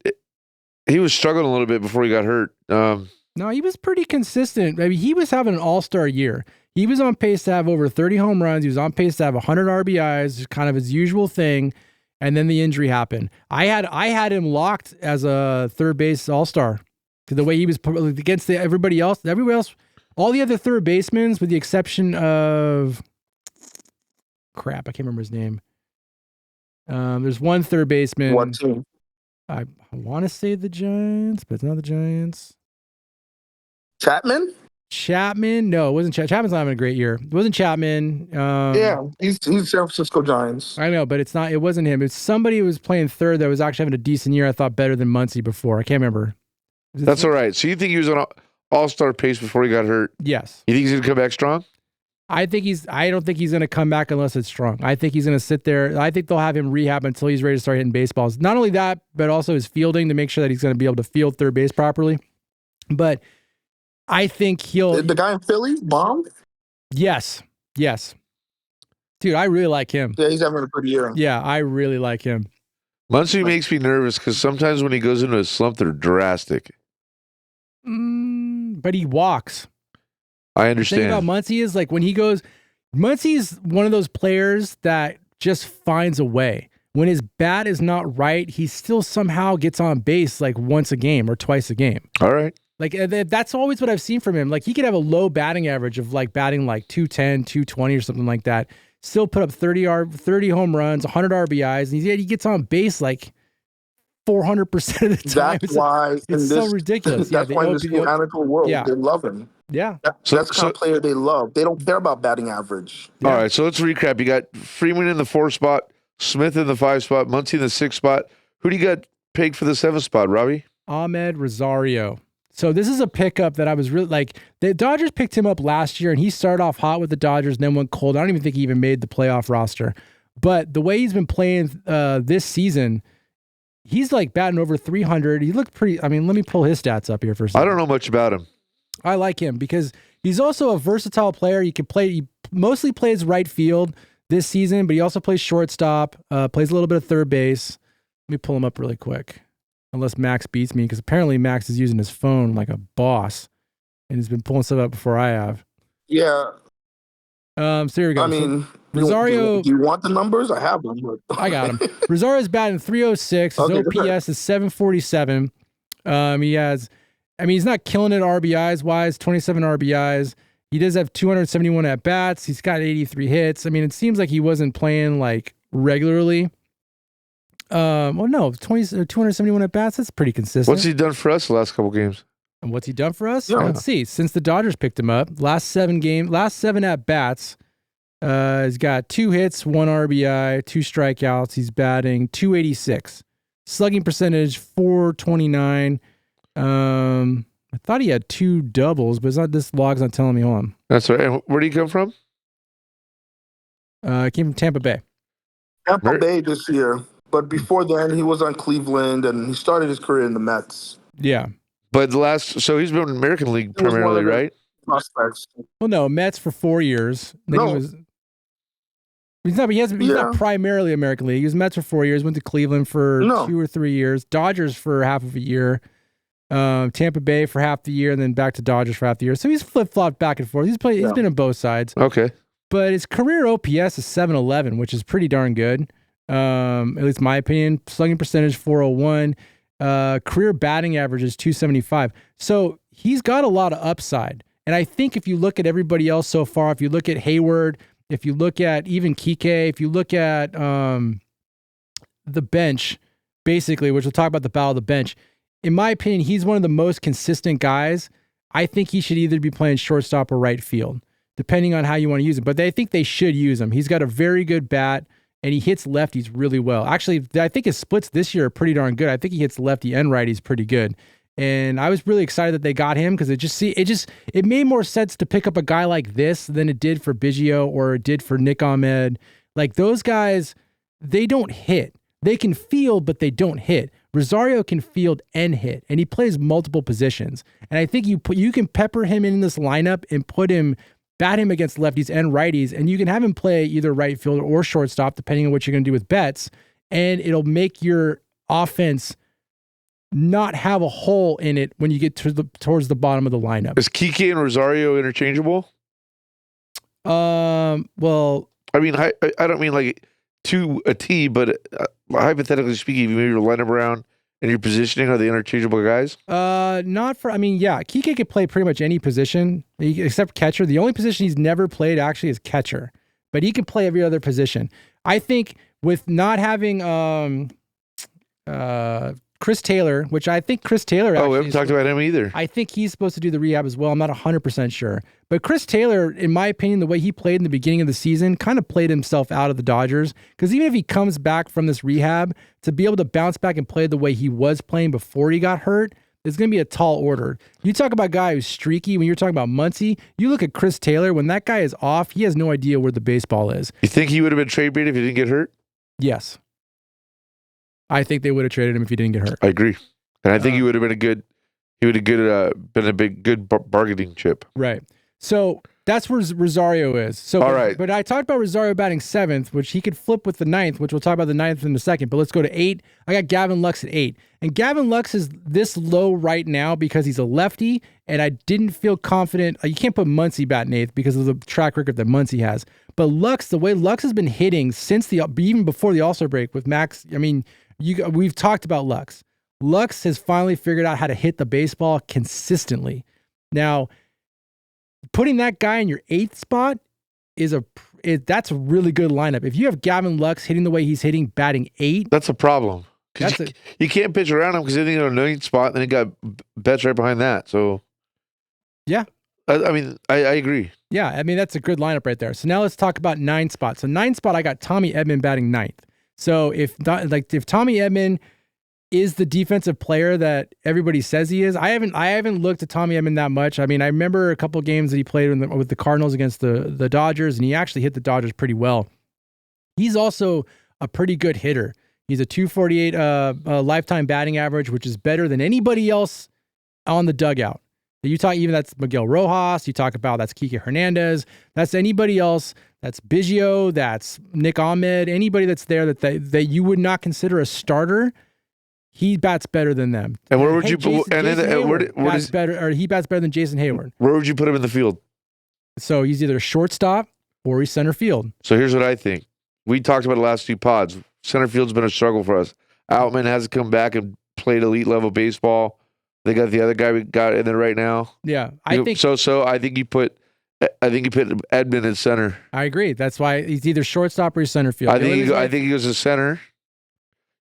he was struggling a little bit before he got hurt.
No, he was pretty consistent. I mean, he was having an all-star year. He was on pace to have over 30 home runs. He was on pace to have 100 RBIs, kind of his usual thing. And then the injury happened. I had him locked as a third base all-star. The way he was against everybody else, all the other third basemen, with the exception of crap, I can't remember his name. There's one third baseman.
What team?
I want to say the Giants, but it's not the Giants.
Chapman?
No, it wasn't Chapman's not having a great year. It wasn't Chapman.
Yeah, he's San Francisco Giants.
I know, but it's not. It wasn't him. It's somebody who was playing third that was actually having a decent year. I thought better than Muncy before. I can't remember.
That's all right. So you think he was on all-star pace before he got hurt?
Yes.
You think he's going to come back strong?
I don't think he's going to come back unless it's strong. I think he's going to sit there. I think they'll have him rehab until he's ready to start hitting baseballs. Not only that, but also his fielding, to make sure that he's going to be able to field third base properly. But I think
the guy in Philly bombed?
Yes. Dude, I really like him.
Yeah, he's having a good year.
Yeah, I really like him.
Muncy makes me nervous because sometimes when he goes into a slump, they're drastic.
But he walks.
I understand.
The thing about Muncy is, like, when he goes, Muncy's one of those players that just finds a way. When his bat is not right, he still somehow gets on base like once a game or twice a game.
All right.
Like, that's always what I've seen from him. Like, he could have a low batting average of like batting like 210, 220 or something like that. Still put up 30 home runs, 100 RBIs, and he gets on base like 400% of the time.
That's why
it's so ridiculous.
That's why in this mechanical world, they love him.
Yeah.
That's the kind of player they love. They don't care about batting average.
Yeah. All right, so let's recap. You got Freeman in the 4 spot, Smith in the 5 spot, Muncy in the 6 spot. Who do you got pegged for the 7 spot, Robbie?
Ahmed Rosario. So this is a pickup that I was really like. The Dodgers picked him up last year, and he started off hot with the Dodgers and then went cold. I don't even think he even made the playoff roster. But the way he's been playing this season, he's like batting over 300. He looked pretty. I mean, let me pull his stats up here for a second.
I don't know much about him.
I like him because he's also a versatile player. He mostly plays right field this season, but he also plays shortstop, plays a little bit of third base. Let me pull him up really quick. Unless Max beats me, because apparently Max is using his phone like a boss, and he's been pulling stuff up before I have.
Yeah.
So here we go.
I mean,
Rosario.
Do you want the numbers? I have them. But...
I got him. Rosario's batting 306. His OPS is 747. He's not killing it RBIs wise. 27 RBIs. He does have 271 at bats. He's got 83 hits. I mean, it seems like he wasn't playing like regularly. 271 at bats. That's pretty consistent.
What's he done for us the last couple games?
And what's he done for us?
Yeah.
Let's see. Since the Dodgers picked him up, last 7 at bats, he's got 2 hits, 1 RBI, 2 strikeouts. He's batting 286. Slugging percentage 429. I thought he had 2 doubles, but it's not. This log's not telling me. Hold on.
That's right. And where did he come from?
He came from Tampa Bay.
Tampa Bay this year. But before then, he was on Cleveland, and he started his career in the Mets.
Yeah.
But so he's been in the American League primarily, right?
Prospects.
Well, no, Mets for 4 years. He's not primarily American League. He was Mets for 4 years, went to Cleveland for 2 or 3 years, Dodgers for half of a year, Tampa Bay for half the year, and then back to Dodgers for half the year. So he's flip-flopped back and forth. He's been on both sides.
Okay.
But his career OPS is 711, which is pretty darn good. At least my opinion. Slugging percentage 401. Career batting average is 275. So he's got a lot of upside. And I think if you look at everybody else so far, if you look at Hayward, if you look at even Kike, if you look at the bench, basically, which we'll talk about the battle of the bench, in my opinion, he's one of the most consistent guys. I think he should either be playing shortstop or right field, depending on how you want to use him. But I think they should use him. He's got a very good bat, and he hits lefties really well. Actually, I think his splits this year are pretty darn good. I think he hits lefty and righties pretty good. And I was really excited that they got him because it made more sense to pick up a guy like this than it did for Biggio or it did for Nick Ahmed. Like those guys, they don't hit. They can field, but they don't hit. Rosario can field and hit, and he plays multiple positions. And I think you can pepper him in this lineup and bat him against lefties and righties, and you can have him play either right fielder or shortstop, depending on what you're going to do with Betts, and it'll make your offense not have a hole in it when you get towards the bottom of the lineup.
Is Kike and Rosario interchangeable?
Well,
I mean, I don't mean like to a T, but hypothetically speaking, if you move your lineup around and your positioning, are they interchangeable guys?
Kike could play pretty much any position except catcher. The only position he's never played actually is catcher, but he can play every other position. I think with not having Chris Taylor, which I think Chris Taylor actually...
we haven't talked about him either.
I think he's supposed to do the rehab as well. I'm not 100% sure. But Chris Taylor, in my opinion, the way he played in the beginning of the season kind of played himself out of the Dodgers. Because even if he comes back from this rehab, to be able to bounce back and play the way he was playing before he got hurt, is going to be a tall order. You talk about a guy who's streaky, when you're talking about Muncy, you look at Chris Taylor, when that guy is off, he has no idea where the baseball is.
You think he would have been trade bait if he didn't get hurt?
Yes. I think they would have traded him if he didn't get hurt.
I agree. And I think he would have been been a good bargaining chip.
Right. So that's where Rosario is. So,
all right.
But I talked about Rosario batting 7th, which he could flip with the 9th, which we'll talk about the 9th in a second. But let's go to 8. I got Gavin Lux at 8. And Gavin Lux is this low right now because he's a lefty, and I didn't feel confident. You can't put Muncy batting 8th because of the track record that Muncy has. But Lux, the way Lux has been hitting since even before the All-Star break with Max, I mean, we've talked about Lux. Lux has finally figured out how to hit the baseball consistently. Now, putting that guy in your 8th spot that's a really good lineup. If you have Gavin Lux hitting the way he's hitting, batting 8,
that's a problem. You can't pitch around him because he's in a 9th spot, and then he got Betts right behind that. So,
yeah,
I mean, I agree.
Yeah, I mean that's a good lineup right there. So now let's talk about 9 spot. So 9 spot, I got Tommy Edman batting 9th. So if Tommy Edman is the defensive player that everybody says he is. I haven't looked at Tommy Edman that much. I mean, I remember a couple of games that he played with the Cardinals against the Dodgers, and he actually hit the Dodgers pretty well. He's also a pretty good hitter. He's a 248 lifetime batting average, which is better than anybody else on the dugout. You talk, even that's Miguel Rojas. You talk about that's Kike Hernandez. That's anybody else. That's Biggio. That's Nick Ahmed. Anybody that's there that you would not consider a starter. He bats better than them.
And where would you put?
He bats better than Jason Hayward.
Where would you put him in the field?
So he's either shortstop or he's center field.
So here's what I think. We talked about the last few pods. Center field's been a struggle for us. Outman hasn't come back and played elite level baseball. They got the other guy we got in there right now.
Yeah,
I think you put Edman in center.
I agree. That's why he's either shortstop or he's center field.
I think he goes to center.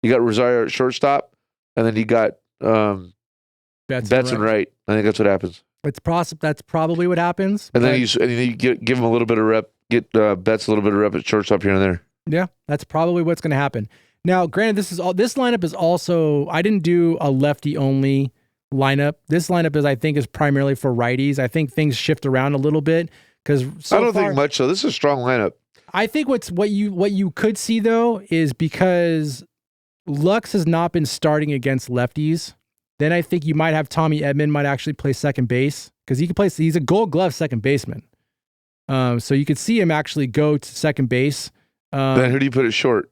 You got Rosario at shortstop. And then you got Betts and right. I think that's what happens.
That's probably what happens.
And then you give him a little bit of rep, get Betts a little bit of rep at shortstop here and there.
Yeah, that's probably what's going to happen. Now, granted, this lineup is also, I didn't do a lefty only lineup. This lineup is primarily for righties. I think things shift around a little bit because
I don't think much. So this is a strong lineup.
I think what you could see though is because Lux has not been starting against lefties, then I think you might have Tommy Edman might actually play second base because he's a Gold Glove second baseman. So you could see him actually go to second base.
Then who do you put at short?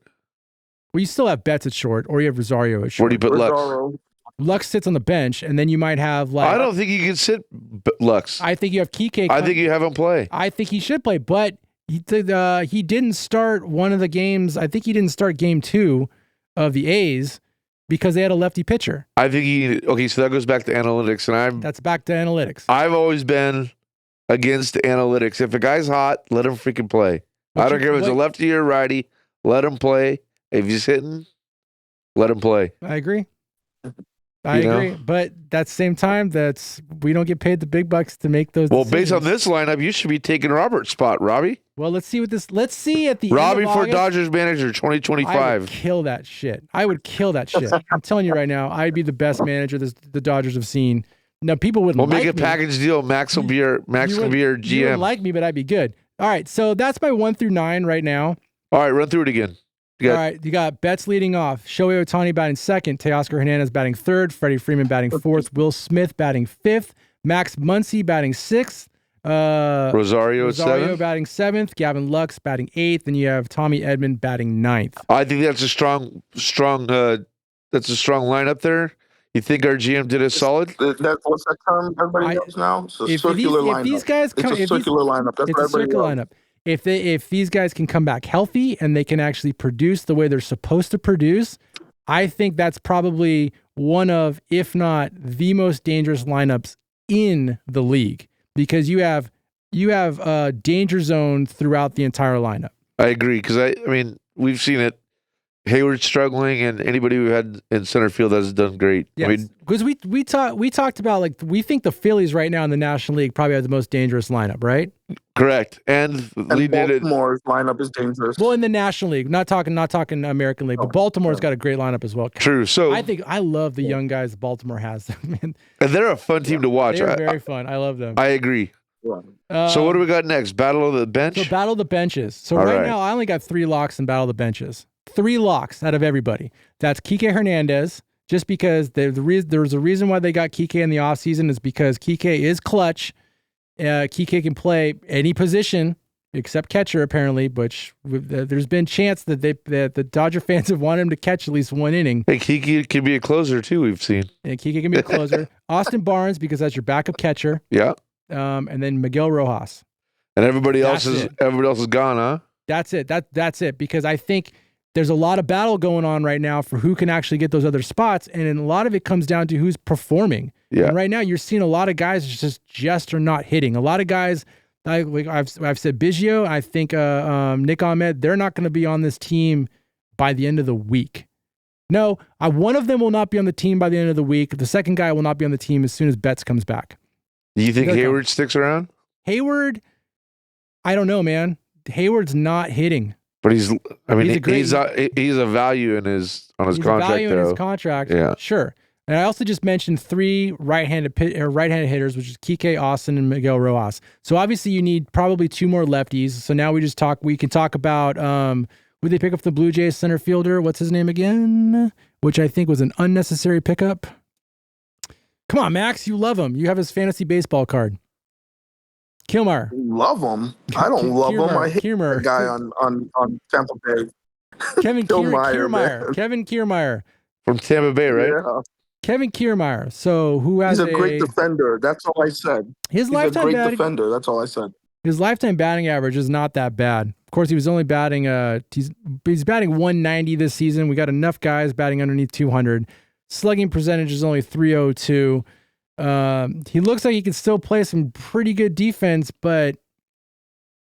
Well, you still have Betts at short, or you have Rosario at short.
Where do you put Lux?
Lux sits on the bench, and then you might have
I don't think you can sit Lux.
I think you have Kike.
I think you have him play.
I think he should play, but He didn't start one of the games. I think he didn't start game 2 of the A's because they had a lefty pitcher.
I think okay, so that goes back to analytics, and
that's back to analytics.
I've always been against analytics. If a guy's hot, let him freaking play. I don't care if it's a lefty or righty, let him play. If he's hitting, let him play.
I agree. I agree. But at the same time, we don't get paid the big bucks to make those decisions.
Based on this lineup, you should be taking Robert's spot, Robbie.
Well, let's see at the
Robbie
end of
for
August,
Dodgers manager 2025.
I would kill that shit. I'm telling you right now, I'd be the best manager the Dodgers have seen. Now, people wouldn't like me.
We'll make a package deal. Max will be your GM.
You wouldn't like me, but I'd be good. All right, so that's my 1 through 9 right now.
All right, run through it again.
All right, you got Betts leading off. Shohei Ohtani batting second. Teoscar Hernandez batting third. Freddie Freeman batting fourth. Will Smith batting fifth. Max Muncy batting sixth.
Rosario
batting seventh. Gavin Lux batting eighth. And you have Tommy Edman batting ninth.
I think that's a strong lineup there. You think our GM did a solid?
What's that term everybody knows now? It's a circular lineup. It's a circular lineup. That's what everybody knows.
If these guys can come back healthy and they can actually produce the way they're supposed to produce, I think that's probably one of, if not the most dangerous lineups in the league, because you have a danger zone throughout the entire lineup.
I agree, because I mean we've seen it. Hayward's struggling, and anybody who had in center field has done great.
Yes,
I mean,
because we talked about, we think the Phillies right now in the National League probably have the most dangerous lineup, right?
Correct, and
Baltimore's lineup is dangerous.
Well, in the National League, not talking American League, but Baltimore's got a great lineup as well.
True. So
I love the young guys Baltimore has. Man.
And they're a fun team to watch.
They're very fun. I love them.
I agree. So what do we got next? Battle of the bench?
So battle of the benches. So right now, I only got 3 locks in battle of the benches. 3 locks out of everybody. That's Kike Hernandez, just because there's a reason why they got Kike in the offseason is because Kike is clutch. Kike can play any position except catcher, apparently, which there's been chance that the Dodger fans have wanted him to catch at least 1 inning.
Hey, Kike can be a closer too, we've seen.
And Kike can be a closer. Austin Barnes, because that's your backup catcher.
Yeah.
And then Miguel Rojas.
And everybody else is gone, huh?
That's it. That's it. Because I think there's a lot of battle going on right now for who can actually get those other spots, and a lot of it comes down to who's performing. Yeah. And right now, you're seeing a lot of guys just are not hitting. A lot of guys, like I've said, Biggio, I think Nick Ahmed, they're not going to be on this team by the end of the week. No, one of them will not be on the team by the end of the week. The second guy will not be on the team as soon as Betts comes back.
Do you think Hayward sticks around?
Hayward, I don't know, man. Hayward's not hitting.
But he's a value on his contract.
In his contract,
yeah,
sure. And I also just mentioned 3 right-handed hitters, which is Kike, Austin, and Miguel Rojas. So obviously you need probably 2 more lefties. So now we can talk about would they pick up the Blue Jays center fielder? What's his name again? Which I think was an unnecessary pickup. Come on, Max, you love him. You have his fantasy baseball card. Kiermaier.
Love him. I don't love him. I hate the guy on Tampa Bay.
Kevin Kiermaier. Kevin Kiermaier.
From Tampa Bay, right?
Yeah.
Kevin Kiermaier. So who has
He's a great defender. That's all I said.
He's a great
defender. That's all I said.
His lifetime batting average is not that bad. Of course, he was only batting he's batting 190 this season. We got enough guys batting underneath 200. Slugging percentage is only 302. He looks like he can still play some pretty good defense, but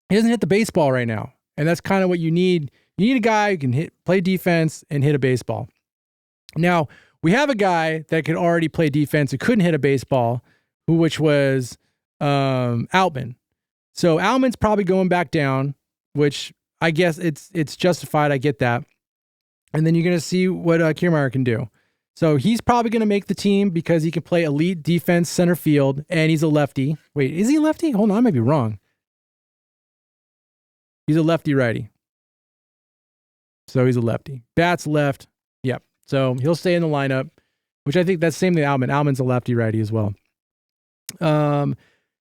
he doesn't hit the baseball right now. And that's kind of what you need. You need a guy who can play defense and hit a baseball. Now, we have a guy that could already play defense who couldn't hit a baseball, which was Outman. So Outman's probably going back down, which I guess it's justified. I get that. And then you're going to see what Kiermaier can do. So he's probably going to make the team because he can play elite defense center field, and he's a lefty. Wait, is he a lefty? Hold on, I might be wrong. He's a lefty-righty. So he's a lefty. Bats left. Yep. So he'll stay in the lineup, which I think that's the same thing Alman. Alman's a lefty-righty as well. And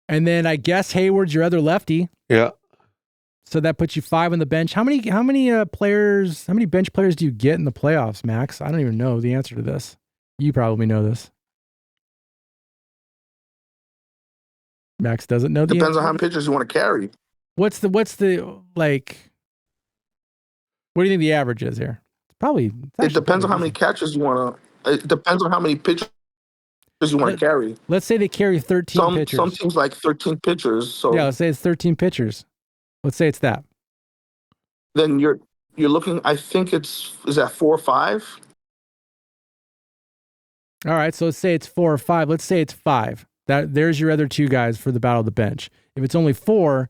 then I guess Hayward's your other lefty.
Yeah.
So that puts you 5 on the bench. How many bench players do you get in the playoffs, Max? I don't even know the answer to this. You probably know this. Max doesn't know the
Depends
answer.
on how many pitchers you want to carry.
What's the like? What do you think the average is here? Probably.
It depends on how many catches you want to. It depends on how many pitchers you want to carry.
Let's say they carry 13 pitchers.
Some teams like 13 pitchers. So
yeah, let's say it's 13 pitchers. Let's say it's that.
Then you're looking. I think is that 4 or 5.
All right, so let's say it's 4 or 5. Let's say it's 5. There's your other 2 guys for the battle of the bench. If it's only 4,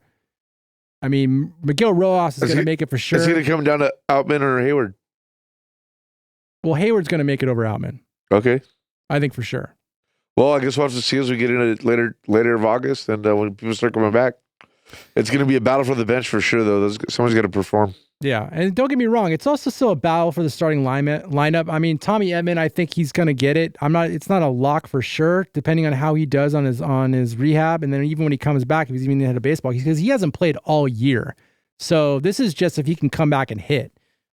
I mean, Miguel Rojas is going to make it for sure.
Is he going to come down to Outman or Hayward?
Well, Hayward's going to make it over Outman.
Okay.
I think for sure.
Well, I guess we'll have to see as we get into later of August and when people start coming back. It's going to be a battle for the bench for sure, though. Someone's got to perform.
Yeah, and don't get me wrong, it's also still a battle for the starting lineup. I mean, Tommy Edman, I think he's going to get it. It's not a lock for sure, depending on how he does on his rehab, and then even when he comes back, if he's even ahead of baseball, because he hasn't played all year. So this is just if he can come back and hit,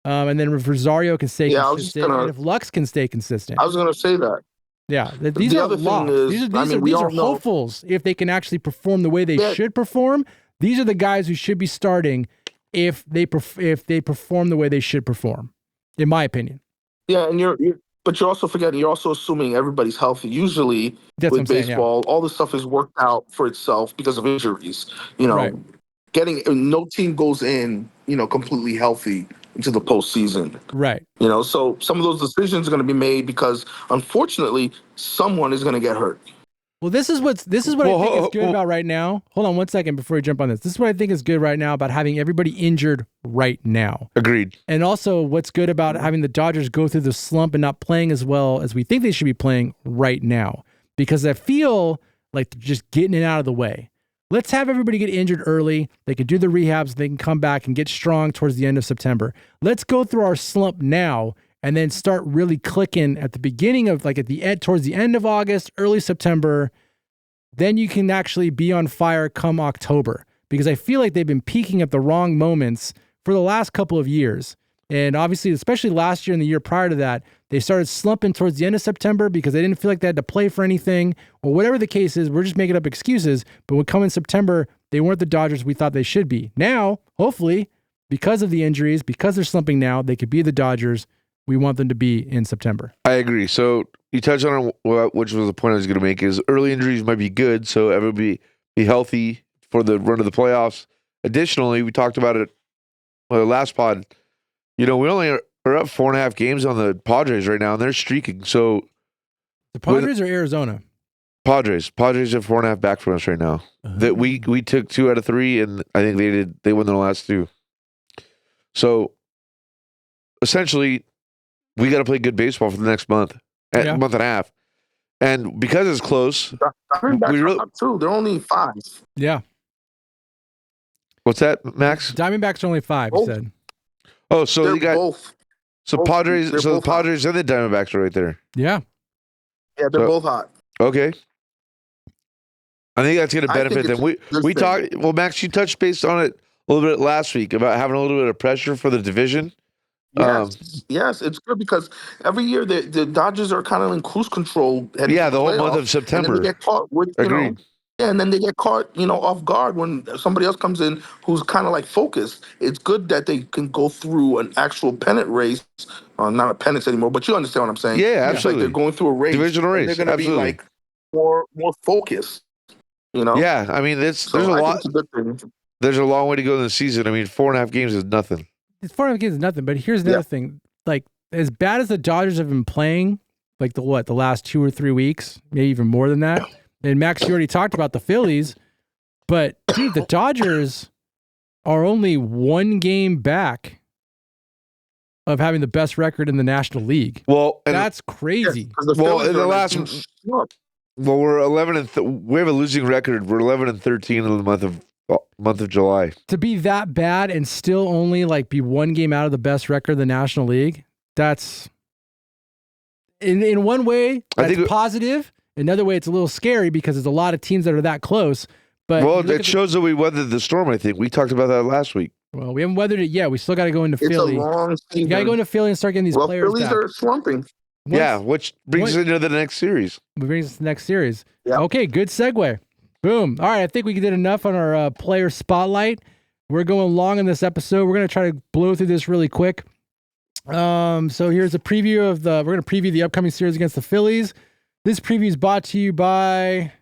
and then if Rosario can stay consistent, and if Lux can stay consistent.
I was going to say that.
Yeah, these are locks. These are hopefuls if they can actually perform the way they should perform. These are the guys who should be starting if they perform the way they should perform, in my opinion.
Yeah, and but you're also forgetting. You're also assuming everybody's healthy. Usually, with baseball, all this stuff is worked out for itself because of injuries.
Right.
No team goes in, completely healthy into the postseason.
Right.
So some of those decisions are going to be made because, unfortunately, someone is going to get hurt.
Well, this is what I think is good about right now. Hold on 1 second before we jump on this. This is what I think is good right now about having everybody injured right now.
Agreed.
And also what's good about having the Dodgers go through the slump and not playing as well as we think they should be playing right now. Because I feel like they're just getting it out of the way. Let's have everybody get injured early. They can do the rehabs. They can come back and get strong towards the end of September. Let's go through our slump now and then start really clicking at the beginning of towards the end of August, early September. Then you can actually be on fire come October, because I feel like they've been peaking at the wrong moments for the last couple of years. And obviously, especially last year and the year prior to that, they started slumping towards the end of September because they didn't feel like they had to play for anything, or whatever the case is. We're just making up excuses. But when come in September, they weren't the Dodgers we thought they should be. Now, hopefully, because of the injuries, because they're slumping now, they could be the Dodgers we want them to be in September.
I agree. So you touched on it, which was the point I was going to make, is early injuries might be good, so everybody be healthy for the run of the playoffs. Additionally, we talked about it last pod. We only are up 4.5 games on the Padres right now, and they're streaking. So
the Padres or Arizona?
Padres. Padres are 4.5 back from us right now. That we took 2 out of 3, and I think they won their last 2. So essentially, we got to play good baseball for the next month and a half. And because it's close,
they're only 5.
Yeah.
What's that, Max?
Diamondbacks are only 5, you said.
Oh, so
they're
you got
both.
So Padres, the Padres and the Diamondbacks are right there.
Yeah.
Yeah, they're both hot.
Okay. I think that's going to benefit them. We talked. Well, Max, you touched base on it a little bit last week about having a little bit of pressure for the division.
Yes, it's good because every year the Dodgers are kind of in cruise control.
Yeah, the whole month of September.
And then they get caught with,
Agreed.
and then they get caught, off guard when somebody else comes in who's kind of like focused. It's good that they can go through an actual pennant race, not a pennant anymore, but you understand what I'm saying.
Yeah, absolutely.
Like they're going through a race,
divisional race.
They're going to be like more focused.
Yeah, I mean, there's a lot.
It's a good thing.
There's a long way to go in the season. I mean, 4.5 games is nothing.
It's 4.5 games is nothing. But here's another thing: like as bad as the Dodgers have been playing, like the last 2 or 3 weeks, maybe even more than that. And Max, you already talked about the Phillies, but dude, the Dodgers are only 1 game back of having the best record in the National League.
Well,
that's crazy.
Well, in the last. Well, we're 11 and we have a losing record. We're 11-13 in the month of July. To
be that bad and still only be 1 game out of the best record in the National League, that's in one way that's positive. Another way, it's a little scary because there's a lot of teams that are that close. But
it shows that we weathered the storm. I think we talked about that last week.
Well, we haven't weathered it yet. We still got to go into Philly.
It's a long season.
You got to go into Philly and start getting these players
Phillies
back.
are slumping.
Which brings us into the next series.
Yeah. Okay, good segue. Boom. All right, I think we did enough on our player spotlight. We're going long in this episode. We're going to try to blow through this really quick. So here's a preview of we're going to preview the upcoming series against the Phillies. This preview is brought to you by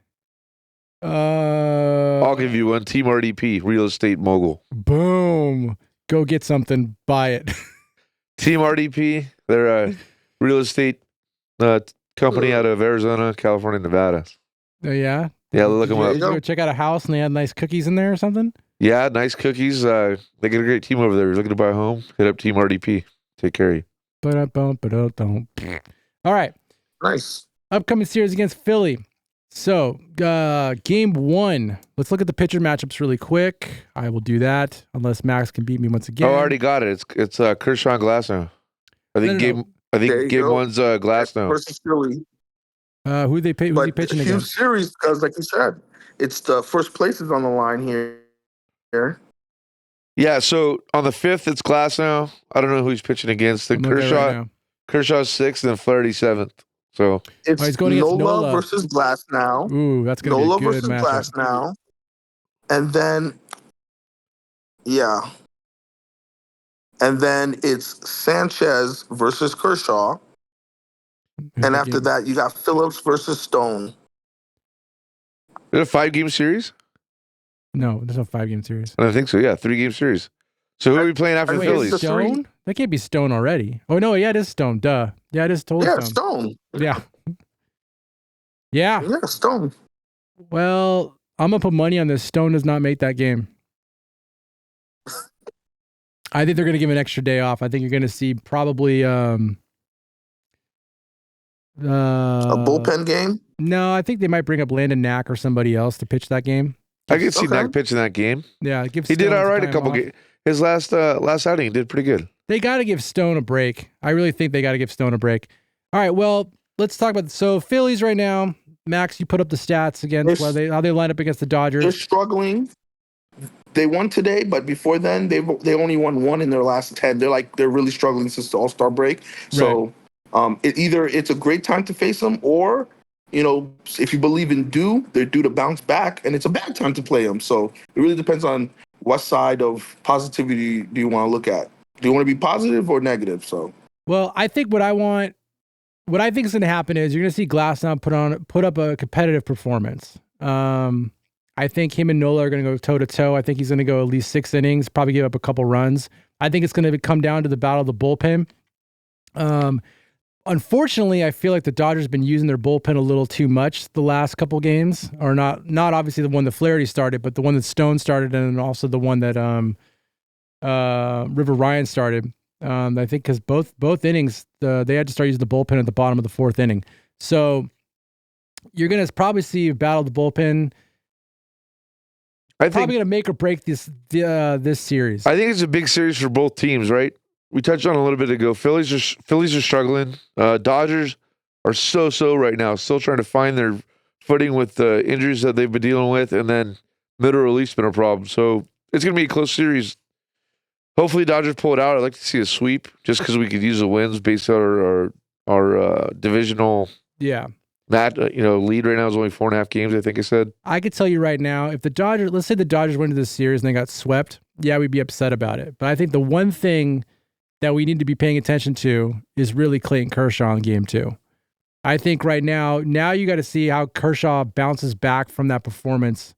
I'll give you one. Team RDP, real estate mogul.
Boom. Go get something, buy it.
Team RDP, they're a real estate company out of Arizona, California, Nevada.
Oh, yeah?
Yeah, look them up.
Did you go check out a house and they had nice cookies in there or something?
Yeah, nice cookies. They get a great team over there. Looking to buy a home? Hit up Team RDP. Take care of you.
All right.
Nice.
Upcoming series against Philly. So, game 1. Let's look at the pitcher matchups really quick. I will do that unless Max can beat me once again.
Oh, I already got it. It's Kershaw and Glasnow. I think game 1's Glasnow
versus Philly.
Who's he pitching against?
Huge series because, like you said, it's the first place is on the line here.
Yeah, so on the 5th, it's Glasnow. I don't know who he's pitching against. Then Kershaw's 6th and Flaherty 7th. So
it's
he's going against Nola
versus Glasnow.
Ooh, that's going to be a good
versus
matchup.
Glasnow. And then, and then it's Sanchez versus Kershaw. And after that, you got Phillips versus Stone.
Is it a 5-game series?
No, there's no 5-game series.
I don't think so. Yeah, 3-game series. So who are we playing after the Phillies?
Stone? That can't be Stone already. Oh, no, yeah, it is Stone. Duh. Yeah, it is totally
Stone.
Yeah. Yeah.
Yeah, Stone.
Well, I'm going to put money on this. Stone does not make that game. I think they're going to give an extra day off. I think you're going to see probably
a bullpen game?
No, I think they might bring up Landon Knack or somebody else to pitch that game.
I can see Knack pitching that game.
Yeah,
he did all right a couple games. His last outing, he did pretty good.
They got to give Stone a break. I really think they got to give Stone a break. All right, well, let's talk about so Phillies right now. Max, you put up the stats against how they line up against the Dodgers.
They're struggling. They won today, but before then, they only won 1 in their last 10. They're really struggling since the All-Star break. So it's a great time to face them, or if you believe in they're due to bounce back, and it's a bad time to play them. So it really depends on what side of positivity do you want to look at. Do you want to be positive or negative? So,
well, I think what I think is going to happen is you're going to see Glasnow put up a competitive performance. I think him and Nola are going to go toe to toe. I think he's going to go at least 6 innings, probably give up a couple runs. I think it's going to come down to the battle of the bullpen. Unfortunately, I feel like the Dodgers have been using their bullpen a little too much the last couple games, or not obviously the one that Flaherty started, but the one that Stone started, and also the one that River Ryan started. I think because both innings, they had to start using the bullpen at the bottom of the 4th inning. So you're going to probably see a battle of the bullpen. Probably going to make or break this series.
I think it's a big series for both teams, right? We touched on a little bit ago. Phillies are struggling. Dodgers are so right now, still trying to find their footing with the injuries that they've been dealing with, and then middle relief's been a problem. So it's going to be a close series. Hopefully, Dodgers pull it out. I'd like to see a sweep, just because we could use the wins based on our divisional.
Yeah.
That lead right now is only 4.5 games. I think I said.
I could tell you right now, if let's say the Dodgers went into this series and they got swept, yeah, we'd be upset about it. But I think the one thing that we need to be paying attention to is really Clayton Kershaw in game 2. I think right now you got to see how Kershaw bounces back from that performance,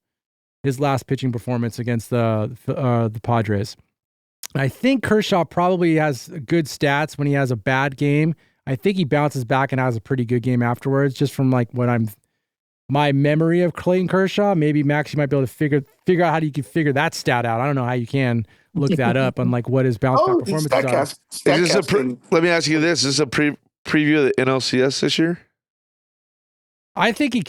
his last pitching performance against the Padres. I think Kershaw probably has good stats when he has a bad game. I think he bounces back and has a pretty good game afterwards, just from like my memory of Clayton Kershaw. Maybe Max, you might be able to figure out how you can figure that stat out. I don't know how you can look that up on like what his bounce back performance is.
Let me ask you this: is this a preview of the NLCS this year?
I think it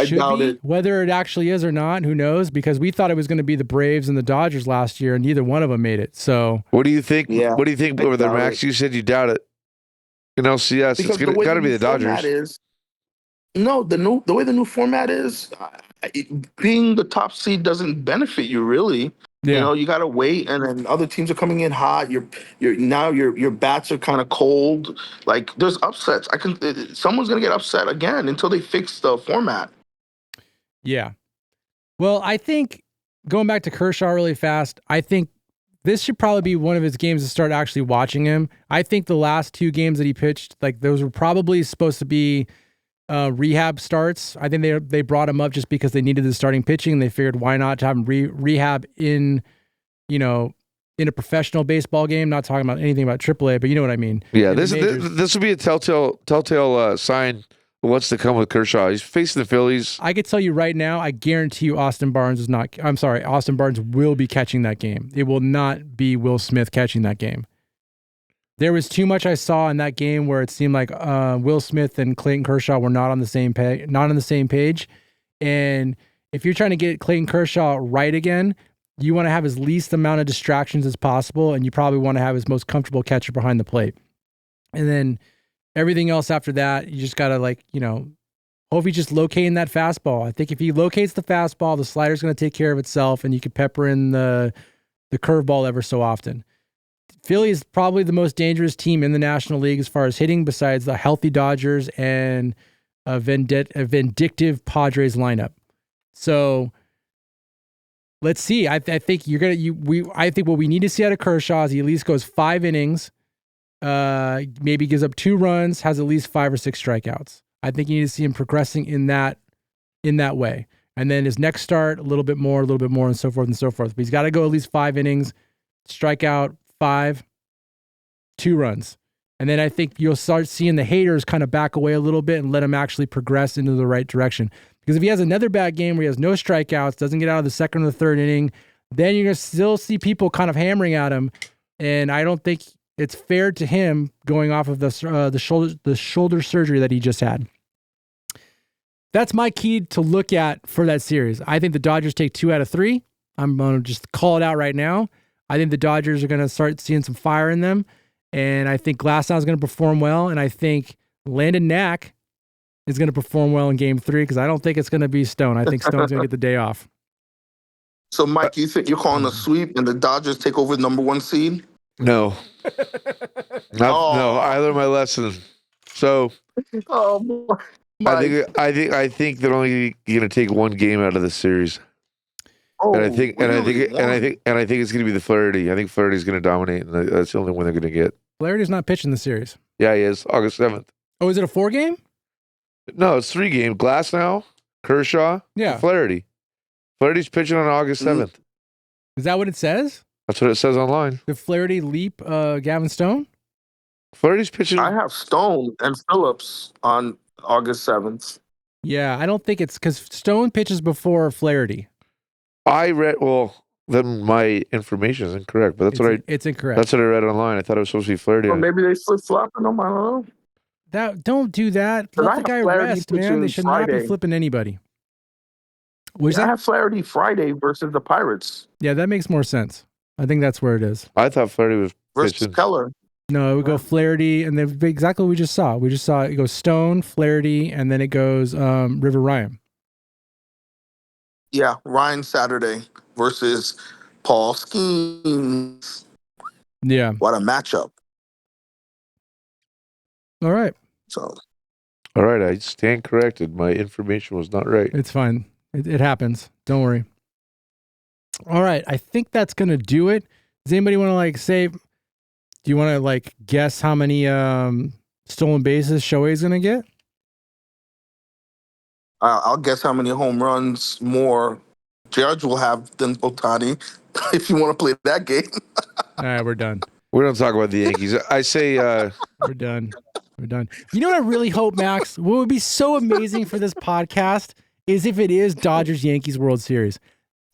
should be. Whether it actually is or not, who knows? Because we thought it was going to be the Braves and the Dodgers last year, and neither one of them made it. So,
what do you think? Yeah. What do you think over there, Max? You said you doubt it. NLCS, it's got to be the Dodgers.
The way the new format is, being the top seed doesn't benefit you really. Yeah. You got to wait, and then other teams are coming in hot. Your bats are kind of cold. Like there's upsets. Someone's gonna get upset again until they fix the format.
Yeah. Well, I think going back to Kershaw really fast, I think this should probably be one of his games to start actually watching him. I think the last 2 games that he pitched, like those were probably supposed to be rehab starts. I think they brought him up just because they needed the starting pitching. And they figured why not to have him rehab in, in a professional baseball game. Not talking about anything about AAA, but you know what I mean.
Yeah, this would be a telltale sign of what's to come with Kershaw. He's facing the Phillies.
I could tell you right now, I guarantee you Austin Barnes will be catching that game. It will not be Will Smith catching that game. There was too much I saw in that game where it seemed like Will Smith and Clayton Kershaw were not on the same page. And if you're trying to get Clayton Kershaw right again, you want to have as least amount of distractions as possible, and you probably want to have his most comfortable catcher behind the plate. And then everything else after that, you just got to hope he's just locating that fastball. I think if he locates the fastball, the slider's going to take care of itself, and you can pepper in the curveball ever so often. Philly is probably the most dangerous team in the National League as far as hitting, besides the healthy Dodgers and a vindictive Padres lineup. So let's see. I think I think what we need to see out of Kershaw is he at least goes 5 innings, maybe gives up 2 runs, has at least 5 or 6 strikeouts. I think you need to see him progressing in that way. And then his next start, a little bit more, and so forth and so forth. But he's got to go at least 5 innings, strike out 5, 2 runs. And then I think you'll start seeing the haters kind of back away a little bit and let him actually progress into the right direction. Because if he has another bad game where he has no strikeouts, doesn't get out of the second or the third inning, then you're going to still see people kind of hammering at him. And I don't think it's fair to him going off of the shoulder surgery that he just had. That's my key to look at for that series. I think the Dodgers take 2 out of 3. I'm going to just call it out right now. I think the Dodgers are going to start seeing some fire in them. And I think Glasnow is going to perform well. And I think Landon Knack is going to perform well in Game 3 because I don't think it's going to be Stone. I think Stone's going to get the day off.
So, Mike, you think you're calling a sweep and the Dodgers take over the number 1 seed?
No. No, I learned my lesson. So, I think they're only going to take 1 game out of the series. And I think it's going to be the Flaherty. I think Flaherty's going to dominate, and that's the only one they're going to get.
Flaherty's not pitching the series.
Yeah, he is. August 7th.
Oh, is it a 4 game?
No, it's 3 game. Glasnow, Kershaw, Flaherty. Flaherty's pitching on August 7th.
Is that what it says?
That's what it says online.
Did Flaherty leap Gavin Stone?
Flaherty's pitching.
I have Stone and Phillips on August 7th.
Yeah, I don't think it's because Stone pitches before Flaherty.
I read, then my information is incorrect, but it's incorrect. That's what I read online. I thought it was supposed to be Flaherty.
Well, maybe they flip-flopping them. I don't know.
Don't do that. Let the guy rest, man. They should not be flipping anybody.
I have Flaherty Friday versus the Pirates.
Yeah, that makes more sense. I think that's where it is.
I thought Flaherty was
versus
pitching.
Keller.
No, it would go Flaherty, and then exactly what we just saw. We just saw it goes Stone, Flaherty, and then it goes River Ryan.
Yeah, Ryan Saturday versus Paul Skeens.
Yeah.
What a matchup.
All right.
All right, I stand corrected. My information was not right.
It's fine. It happens. Don't worry. All right, I think that's going to do it. Does anybody want to say, do you want to guess how many stolen bases Shohei's going to get?
I'll guess how many home runs more Judge will have than Ohtani, if you want to play that game.
All right, we're done.
We don't talk about the Yankees. I say
we're done. We're done. You know what I really hope, Max? What would be so amazing for this podcast is if it is Dodgers-Yankees World Series.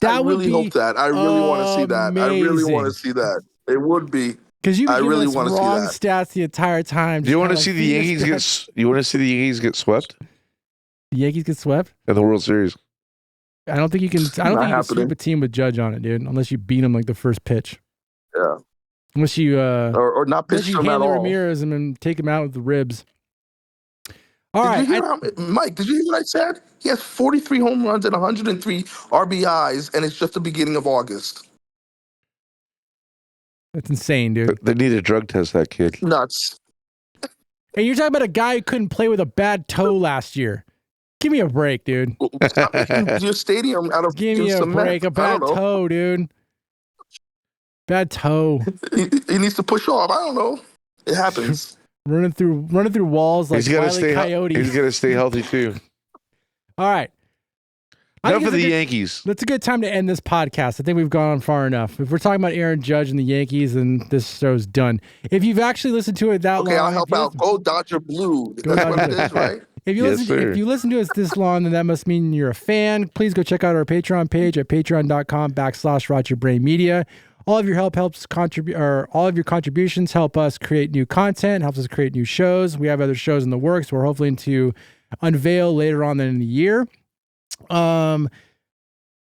I really hope that. I really want to see that. I really want to see that. It would be.
Because you've been giving us wrong stats the entire time.
Do you want to see the Yankees get? You want to see the Yankees get swept?
The Yankees get swept
in the World Series.
I don't think you can. I don't think you can sweep a team with Judge on it, dude. Unless you beat them the first pitch.
Yeah.
Unless you
or not pitch them at all.
Ramirez and then take him out with the ribs. All right,
Mike, did you hear what I said? He has 43 home runs and 103 RBIs, and it's just the beginning of August.
That's insane, dude.
They need to drug test that kid.
Nuts.
And you're talking about a guy who couldn't play with a bad toe last year. Give me a break, dude.
Stop making your stadium out of
Give me a
cement.
break. A bad toe, dude. Bad toe.
He needs to push off. I don't know. It happens.
running through walls like Wile E. Coyote.
He's gonna stay healthy too.
All right.
Enough of the Yankees.
That's a good time to end this podcast. I think we've gone far enough. If we're talking about Aaron Judge and the Yankees, then this show's done. If you've actually listened to it that long,
I'll help out. Go Dodger Blue. That's what it is, right?
If you listen to us this long, then that must mean you're a fan. Please go check out our Patreon page at patreon.com/RotYourBrainMedia. All of your all of your contributions help us create new content, helps us create new shows. We have other shows in the works we're hopefully to unveil later on in the year.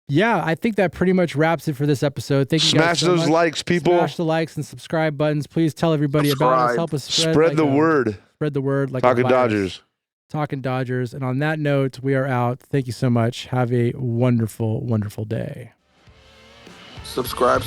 Yeah, I think that pretty much wraps it for this episode. Thank you guys so much.
Smash those likes, people.
Smash the likes and subscribe buttons. Please tell everybody about us. Help us
spread the word.
Spread the word like
Talkin Dodgers.
Talkin Dodgers. And on that note, we are out. Thank you so much. Have a wonderful, wonderful day.
Subscribe.